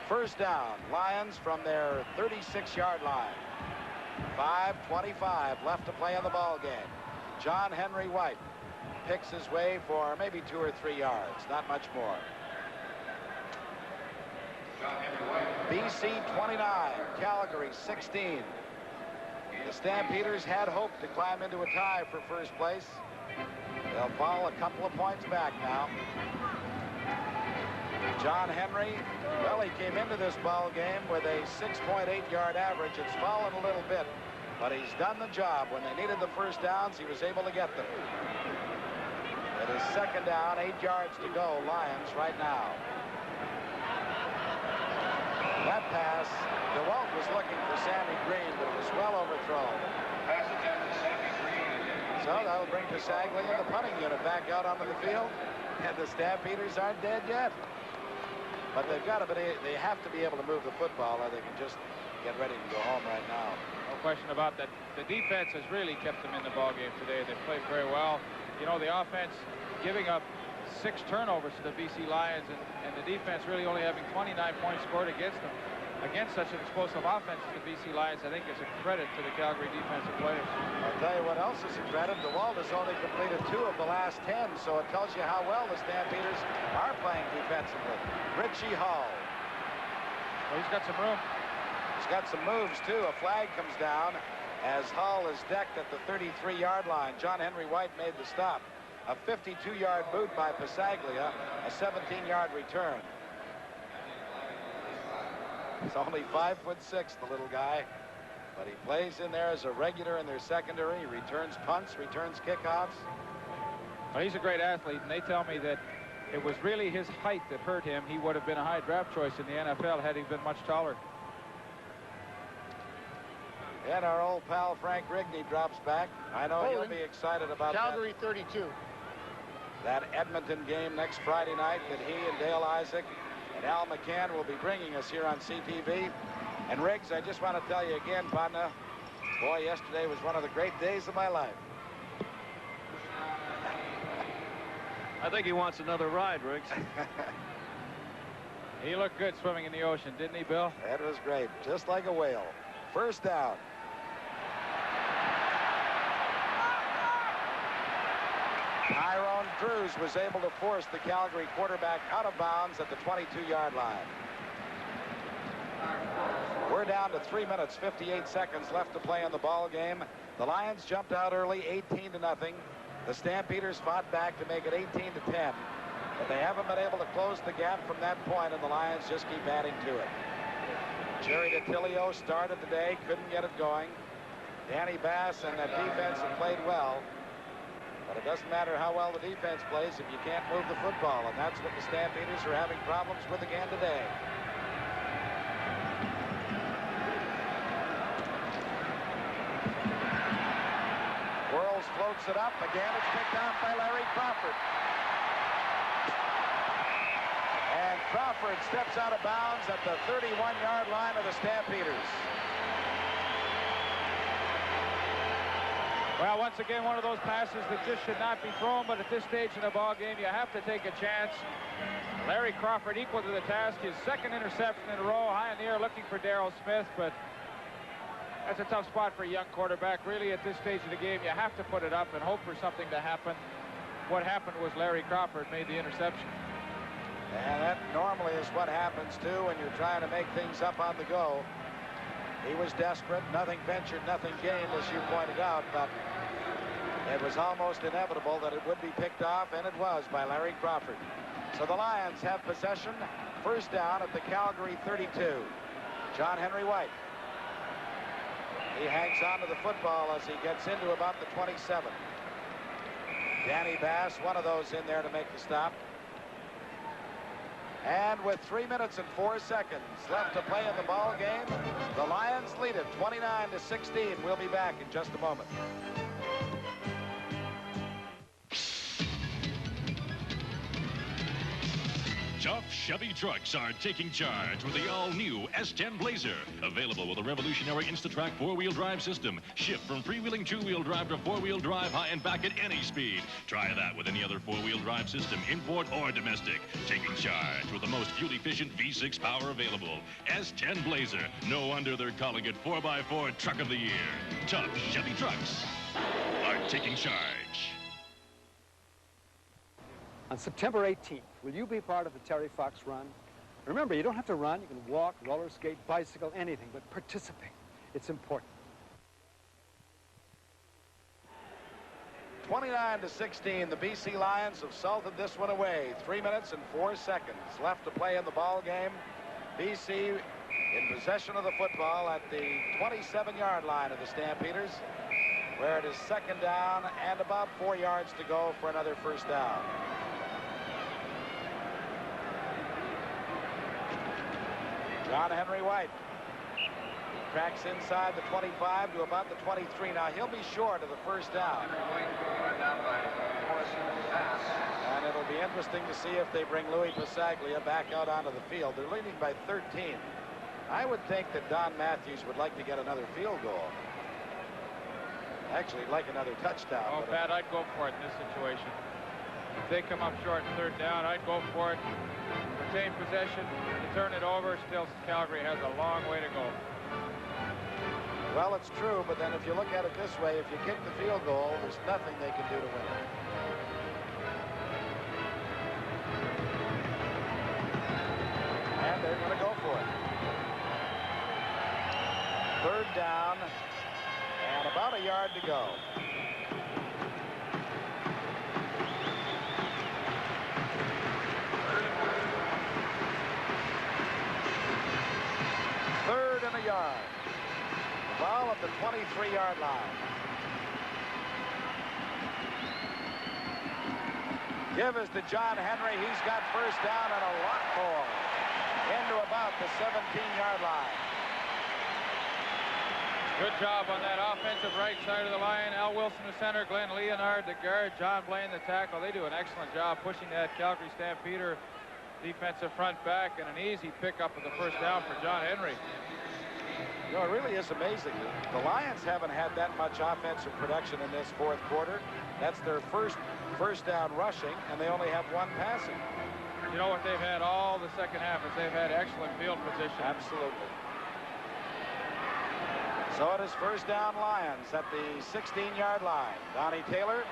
First down, Lions from their 36-yard line. 5:25 left to play in the ball game. John Henry White picks his way for maybe 2 or 3 yards, not much more. BC 29, Calgary 16. The Stampeders had hoped to climb into a tie for first place. They'll fall a couple of points back now. John Henry, well, he came into this ball game with a 6.8-yard average. It's fallen a little bit, but he's done the job. When they needed the first downs, he was able to get them. It is 2nd down, 8 yards to go, Lions right now. That pass, DeWalt was looking for Sammy Green, but it was well overthrown. Pass attempt to Sammy Green. So that'll bring Pasaglia and the punting unit back out onto the field, and the Stampeders aren't dead yet. But they've got to be, they have to be able to move the football, or they can just get ready to go home right now. No question about that. The defense has really kept them in the ball game today. They've played very well. You know, the offense giving up 6 turnovers to the BC Lions, and the defense really only having 29 points scored against them. against such an explosive offense as the BC Lions, I think is a credit to the Calgary defensive players. I'll tell you what else is a credit. DeWalt has only completed 2 of the last 10, so it tells you how well the Stampeders are playing defensively. Richie Hall. Well, he's got some room. He's got some moves, too. A flag comes down as Hull is decked at the 33-yard line. John Henry White made the stop. A 52-yard boot by Passaglia, a 17-yard return. He's only 5'6", the little guy, but he plays in there as a regular in their secondary. He returns punts, returns kickoffs. Well, he's a great athlete, and they tell me that it was really his height that hurt him. He would have been a high draft choice in the NFL had he been much taller. And our old pal Frank Rigney drops back. I know he'll be excited about Calgary 32. That Edmonton game next Friday night that he and Dale Isaac and Al McCann will be bringing us here on CTV. And Riggs, I just want to tell you again, partner, boy, yesterday was one of the great days of my life. I think he wants another ride, Riggs. He looked good swimming in the ocean, didn't he, Bill? That was great, just like a whale. First down. Tyrone Cruz was able to force the Calgary quarterback out of bounds at the 22-yard line. We're down to 3 minutes, 58 seconds left to play in the ball game. The Lions jumped out early, 18-0. The Stampeders fought back to make it 18-10. But they haven't been able to close the gap from that point, and the Lions just keep adding to it. Jerry DiTilio started the day, couldn't get it going. Danny Bass and that defense have played well. But it doesn't matter how well the defense plays if you can't move the football, and that's what the Stampeders are having problems with again today. Quarles floats it up. Again, it's picked off by Larry Crawford. And Crawford steps out of bounds at the 31-yard line of the Stampeders. Well, once again, one of those passes that just should not be thrown, but at this stage in the ball game, you have to take a chance. Larry Crawford equal to the task. His second interception in a row, high in the air, looking for Darrell Smith, but that's a tough spot for a young quarterback. Really, at this stage of the game, you have to put it up and hope for something to happen. What happened was Larry Crawford made the interception. And that normally is what happens, too, when you're trying to make things up on the go. He was desperate. Nothing ventured, nothing gained, as you pointed out, but it was almost inevitable that it would be picked off, and it was by Larry Crawford. So the Lions have possession. First down at the Calgary 32. John Henry White. He hangs on to the football as he gets into about the 27. Danny Bass, one of those in there to make the stop. And with 3 minutes and 4 seconds left to play in the ball game, the Lions lead it 29-16. We'll be back in just a moment. Tough Chevy trucks are taking charge with the all-new S10 Blazer. Available with a revolutionary Instatrack four-wheel drive system. Shift from freewheeling two-wheel drive to four-wheel drive high and back at any speed. Try that with any other four-wheel drive system, import or domestic. Taking charge with the most fuel-efficient V6 power available. S10 Blazer. No wonder they're calling it 4x4 Truck of the Year. Tough Chevy trucks are taking charge. On September 18th, will you be part of the Terry Fox run? Remember, you don't have to run. You can walk, roller skate, bicycle, anything, but participate. It's important. 29-16, the BC Lions have salted this one away. 3 minutes and 4 seconds left to play in the ball game. BC in possession of the football at the 27-yard line of the Stampeders, where it is second down and about 4 yards to go for another first down. John Henry White cracks inside the 25 to about the 23. Now he'll be short of the first down. And it'll be interesting to see if they bring Louis Passaglia back out onto the field. They're leading by 13. I would think that Don Matthews would like to get another field goal. Actually, like another touchdown. Oh, Pat, I'd go for it in this situation. If they come up short in third down, I'd go for it. retain possession, to turn it over. Still, Calgary has a long way to go. Well, it's true, but then if you look at it this way, if you kick the field goal, there's nothing they can do to win it. And they're going to go for it. Third down, and about a yard to go. Third and a yard. The ball at the 23-yard line. Give is to John Henry. He's got first down and a lot more into about the 17-yard line. Good job on that offensive right side of the line. Al Wilson, the center, Glenn Leonard, the guard, John Blaine, the tackle. They do an excellent job pushing that Calgary Stampeder defensive front back, and an easy pickup of the first down for John Henry. You know, it really is amazing. The Lions haven't had that much offensive production in this fourth quarter. That's their first down rushing, and they only have one passing. You know what they've had all the second half is they've had excellent field position. Absolutely. So it is first down Lions at the 16-yard line. Donnie Taylor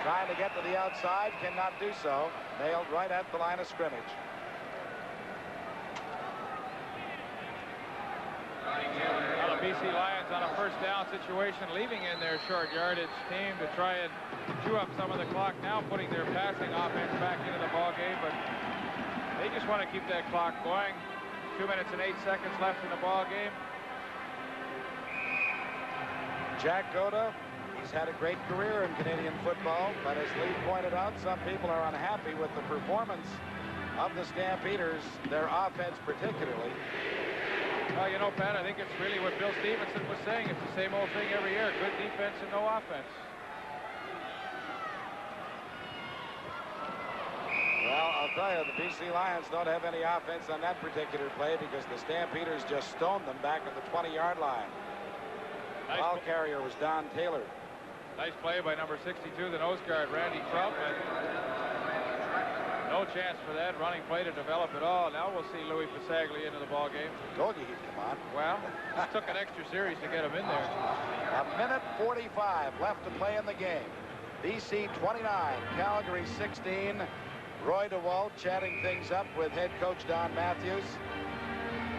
trying to get to the outside, cannot do so. Nailed right at the line of scrimmage. Well, the BC Lions on a first down situation, leaving in their short yardage team to try and chew up some of the clock now, putting their passing offense back into the ball game, but they just want to keep that clock going. 2 minutes and 8 seconds left in the ball game. Jack Goda, he's had a great career in Canadian football, but as Lee pointed out, some people are unhappy with the performance of the Stampeders, their offense particularly. Well, you know, Pat, I think it's really what Bill Stevenson was saying. It's the same old thing every year. Good defense and no offense. Well, I'll tell you, the BC Lions don't have any offense on that particular play because the Stampeders just stoned them back at the 20-yard line. Nice ball carrier was Don Taylor. Nice play by number 62, the nose guard, Randy Krupp. No chance for that running play to develop at all. Now we'll see Louis Pasaglia into the ball game. Told you he'd come on. Well, it took an extra series to get him in there. A minute 45 left to play in the game. BC 29, Calgary 16. Roy DeWalt chatting things up with head coach Don Matthews.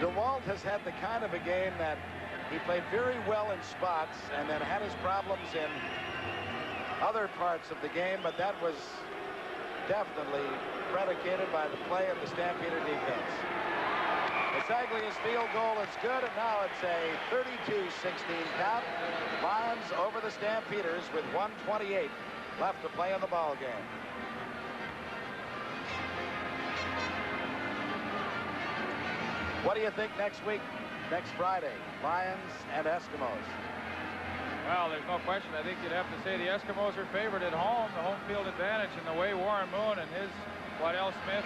DeWalt has had the kind of a game that he played very well in spots and then had his problems in other parts of the game, but that was definitely predicated by the play of the Stampeder defense. Pasaglia's field goal is good, and now it's a 32-16 count. Lions over the Stampeders with 1:28 left to play in the ball game. What do you think next week, next Friday? Lions and Eskimos. Well, there's no question. I think you'd have to say the Eskimos are favored at home, the home field advantage, and the way Warren Moon and his Waddell Smith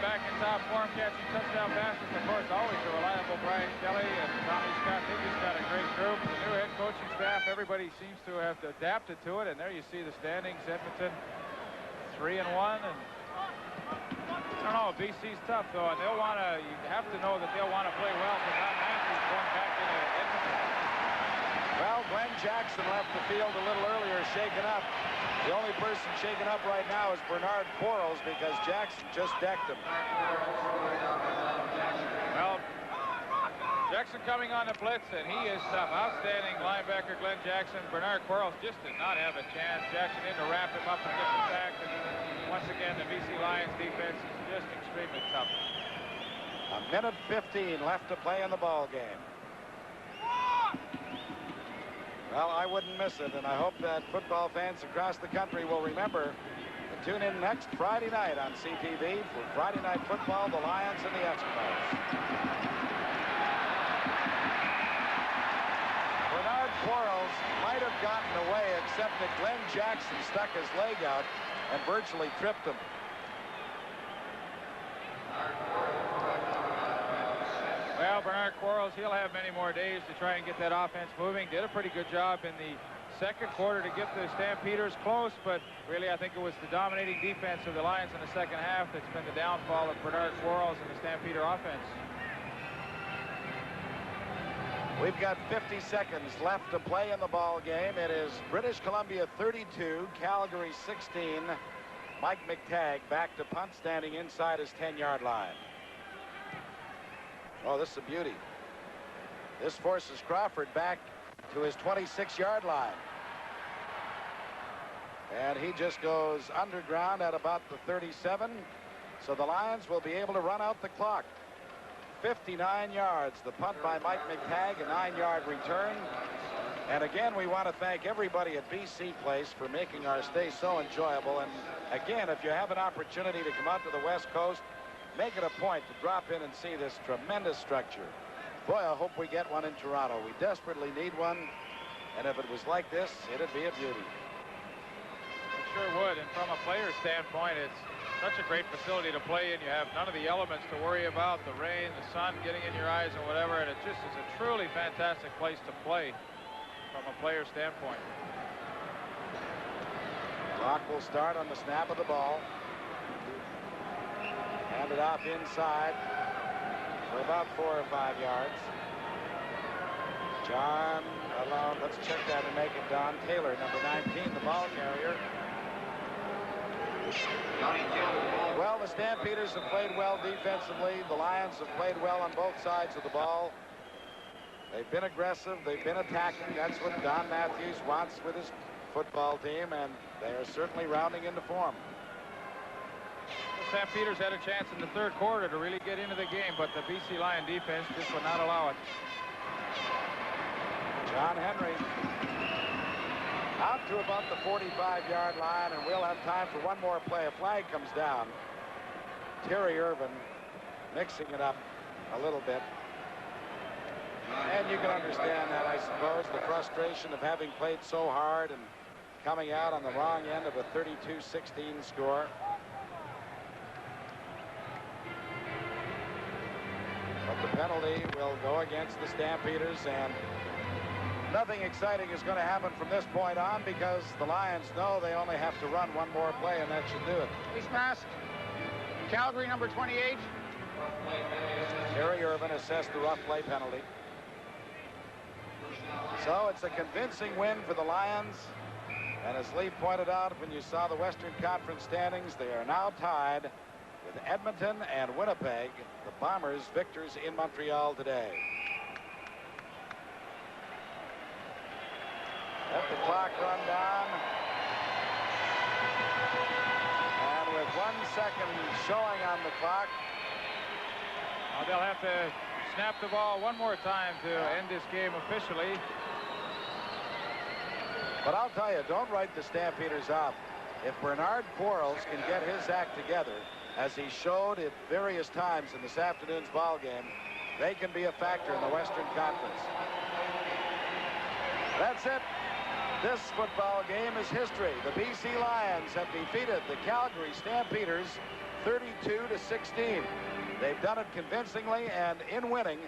back in top form, catching touchdown passes. Of course, always the reliable Brian Kelly and Tommy Scott. They just got a great group. The new head coaching staff, everybody seems to have adapted to it. And there you see the standings. Edmonton 3-1, and I don't know. BC's tough though, and they'll want to. You have to know that they'll want to play well for Don Matthews going back into Edmonton. Well, Glenn Jackson left the field a little earlier, shaken up. The only person shaken up right now is Bernard Quarles because Jackson just decked him. Well, Jackson coming on the blitz, and he is tough. Outstanding linebacker Glenn Jackson. Bernard Quarles just did not have a chance. Jackson in to wrap him up and get the sack. And once again, the BC Lions defense is just extremely tough. A minute 15 left to play in the ball game. Well, I wouldn't miss it, and I hope that football fans across the country will remember to tune in next Friday night on CTV for Friday Night Football, the Lions and the Eskimos. Bernard Quarles might have gotten away, except that Glenn Jackson stuck his leg out and virtually tripped him. Well, Bernard Quarles, he'll have many more days to try and get that offense moving. Did a pretty good job in the second quarter to get the Stampeders close, but really I think it was the dominating defense of the Lions in the second half that's been the downfall of Bernard Quarles and the Stampeder offense. We've got 50 seconds left to play in the ball game. It is British Columbia 32, Calgary 16. Mike McTagg back to punt, standing inside his 10-yard line. Oh, this is a beauty. This forces Crawford back to his 26-yard line. And he just goes underground at about the 37. So the Lions will be able to run out the clock. 59 yards. The punt by Mike McTagg, a 9-yard return. And again, we want to thank everybody at BC Place for making our stay so enjoyable. And again, if you have an opportunity to come out to the West Coast, make it a point to drop in and see this tremendous structure. Boy, I hope we get one in Toronto. We desperately need one. And if it was like this, it'd be a beauty. It sure would. And from a player standpoint, it's such a great facility to play in. You have none of the elements to worry about, the rain, the sun getting in your eyes and whatever, and it just is a truly fantastic place to play from a player standpoint. Clock will start on the snap of the ball. Hand it off inside for about 4 or 5 yards. John alone. Let's check that and make it Don Taylor, number 19, the ball carrier. Well, the Stampeders have played well defensively. The Lions have played well on both sides of the ball. They've been aggressive. They've been attacking. That's what Don Matthews wants with his football team, and they are certainly rounding into form. The Stampeders had a chance in the third quarter to really get into the game, but the BC Lion defense just would not allow it. John Henry out to about the 45-yard line, and we'll have time for one more play. A flag comes down. Terry Irvin mixing it up a little bit. And you can understand that, I suppose, the frustration of having played so hard and coming out on the wrong end of a 32-16 score. But the penalty will go against the Stampeders, and nothing exciting is going to happen from this point on, because the Lions know they only have to run one more play, and that should do it. Face mask. Calgary, number 28. Terry Irvin assessed the rough play penalty. So it's a convincing win for the Lions. And as Lee pointed out, when you saw the Western Conference standings, they are now tied with Edmonton and Winnipeg, the Bombers victors in Montreal today. Let the clock run down. And with 1 second showing on the clock. They'll have to snap the ball one more time to end this game officially. But I'll tell you, don't write the Stampeders off. If Bernard Quarles can get his act together, as he showed at various times in this afternoon's ball game, they can be a factor in the Western Conference. That's it. This football game is history. The BC Lions have defeated the Calgary Stampeders 32-16. They've done it convincingly, and in winning,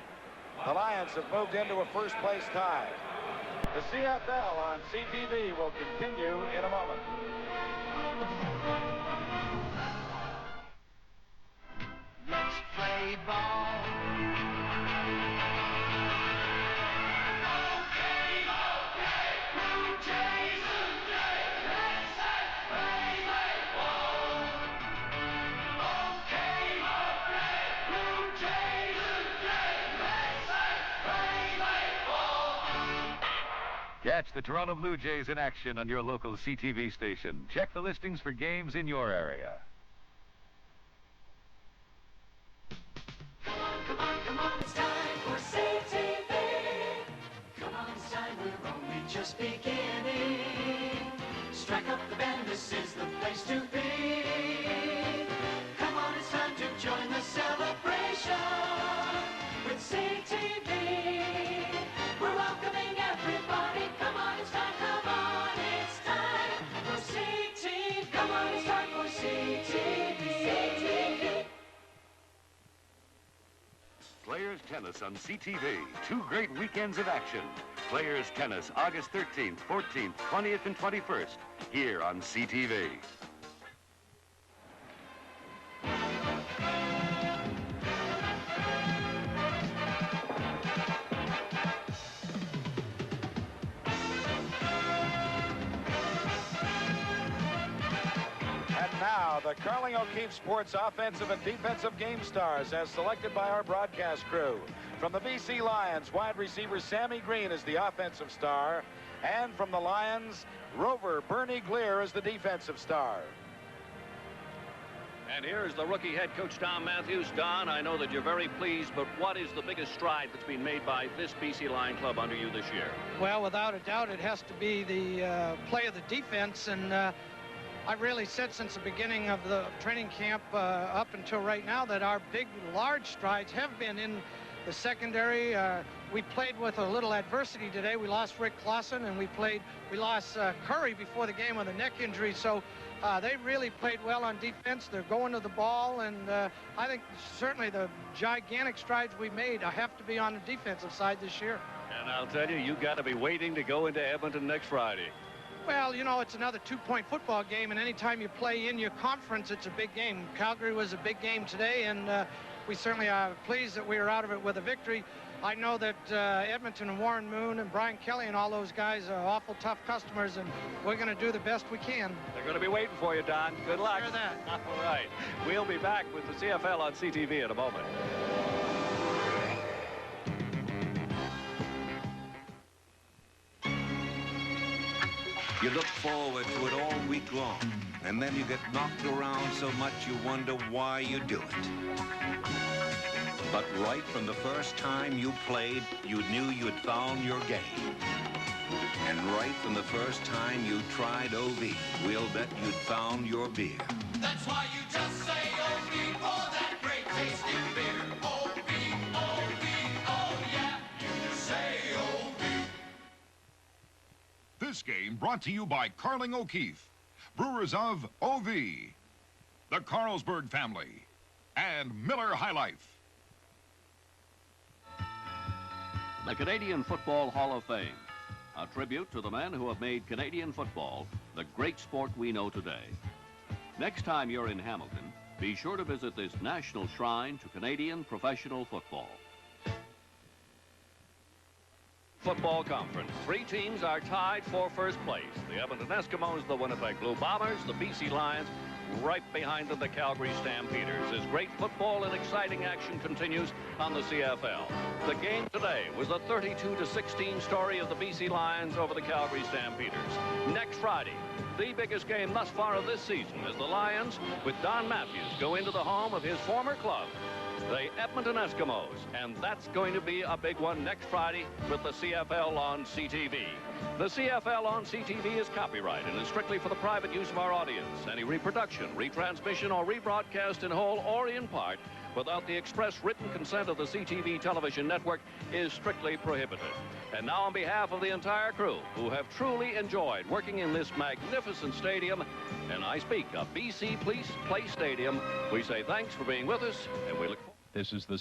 the Lions have moved into a first-place tie. The CFL on CTV will continue in a moment. Let's play ball. Catch the Toronto Blue Jays in action on your local CTV station. Check the listings for games in your area. Come on, it's time for CTV. Come on, it's time, we're only just beginning. Strike up the band, this is the place to be. Come on, it's time to join the celebration with CTV. We're welcoming everybody. Come on, it's time for CTV. Come on, it's time for CTV. Tennis on CTV. 2 great weekends of action. Players Tennis, August 13th, 14th, 20th, and 21st, here on CTV. Now, the Carling O'Keefe Sports offensive and defensive game stars as selected by our broadcast crew. From the BC Lions, wide receiver Sammy Green is the offensive star. And from the Lions, Rover Bernie Gleer is the defensive star. And here's the rookie head coach, Don Matthews. Don, I know that you're very pleased, but what is the biggest stride that's been made by this BC Lion club under you this year? Well, without a doubt, it has to be the play of the defense. And I've really said since the beginning of the training camp up until right now that our big, large strides have been in the secondary. We played with a little adversity today. We lost Rick Clausen, and we lost Curry before the game with a neck injury. So they really played well on defense. They're going to the ball, and I think certainly the gigantic strides we made have to be on the defensive side this year. And I'll tell you, you got to be waiting to go into Edmonton next Friday. Well, you know, it's another 2-point football game, and anytime you play in your conference, it's a big game. Calgary was a big game today, and we certainly are pleased that we were out of it with a victory. I know that Edmonton and Warren Moon and Brian Kelly and all those guys are awful tough customers, and we're going to do the best we can. They're going to be waiting for you, Don. Good luck. Sure that. All right. We'll be back with the CFL on CTV in a moment. You look forward to it all week long, and then you get knocked around so much you wonder why you do it. But right from the first time you played, you knew you'd found your game. And right from the first time you tried OV, we'll bet you'd found your beer. That's why you just say OV for that great tasting beer. OV, OV, oh yeah, you just say OV. This game brought to you by Carling O'Keefe, brewers of OV, the Carlsberg family, and Miller High Life. The Canadian Football Hall of Fame, a tribute to the men who have made Canadian football the great sport we know today. Next time you're in Hamilton, be sure to visit this national shrine to Canadian professional football. Football Conference. 3 teams are tied for first place. The Edmonton Eskimos, the Winnipeg Blue Bombers, the BC Lions, right behind them, the Calgary Stampeders. As great football and exciting action continues on the CFL. The game today was the 32-16 story of the BC Lions over the Calgary Stampeders. Next Friday, the biggest game thus far of this season as the Lions, with Don Matthews, go into the home of his former club, the Edmonton Eskimos, and that's going to be a big one next Friday with the CFL on CTV. The CFL on CTV is copyright and is strictly for the private use of our audience. Any reproduction, retransmission, or rebroadcast in whole or in part without the express written consent of the CTV television network is strictly prohibited. And now on behalf of the entire crew who have truly enjoyed working in this magnificent stadium, and I speak of BC Place Stadium, we say thanks for being with us, and we look forward. This is the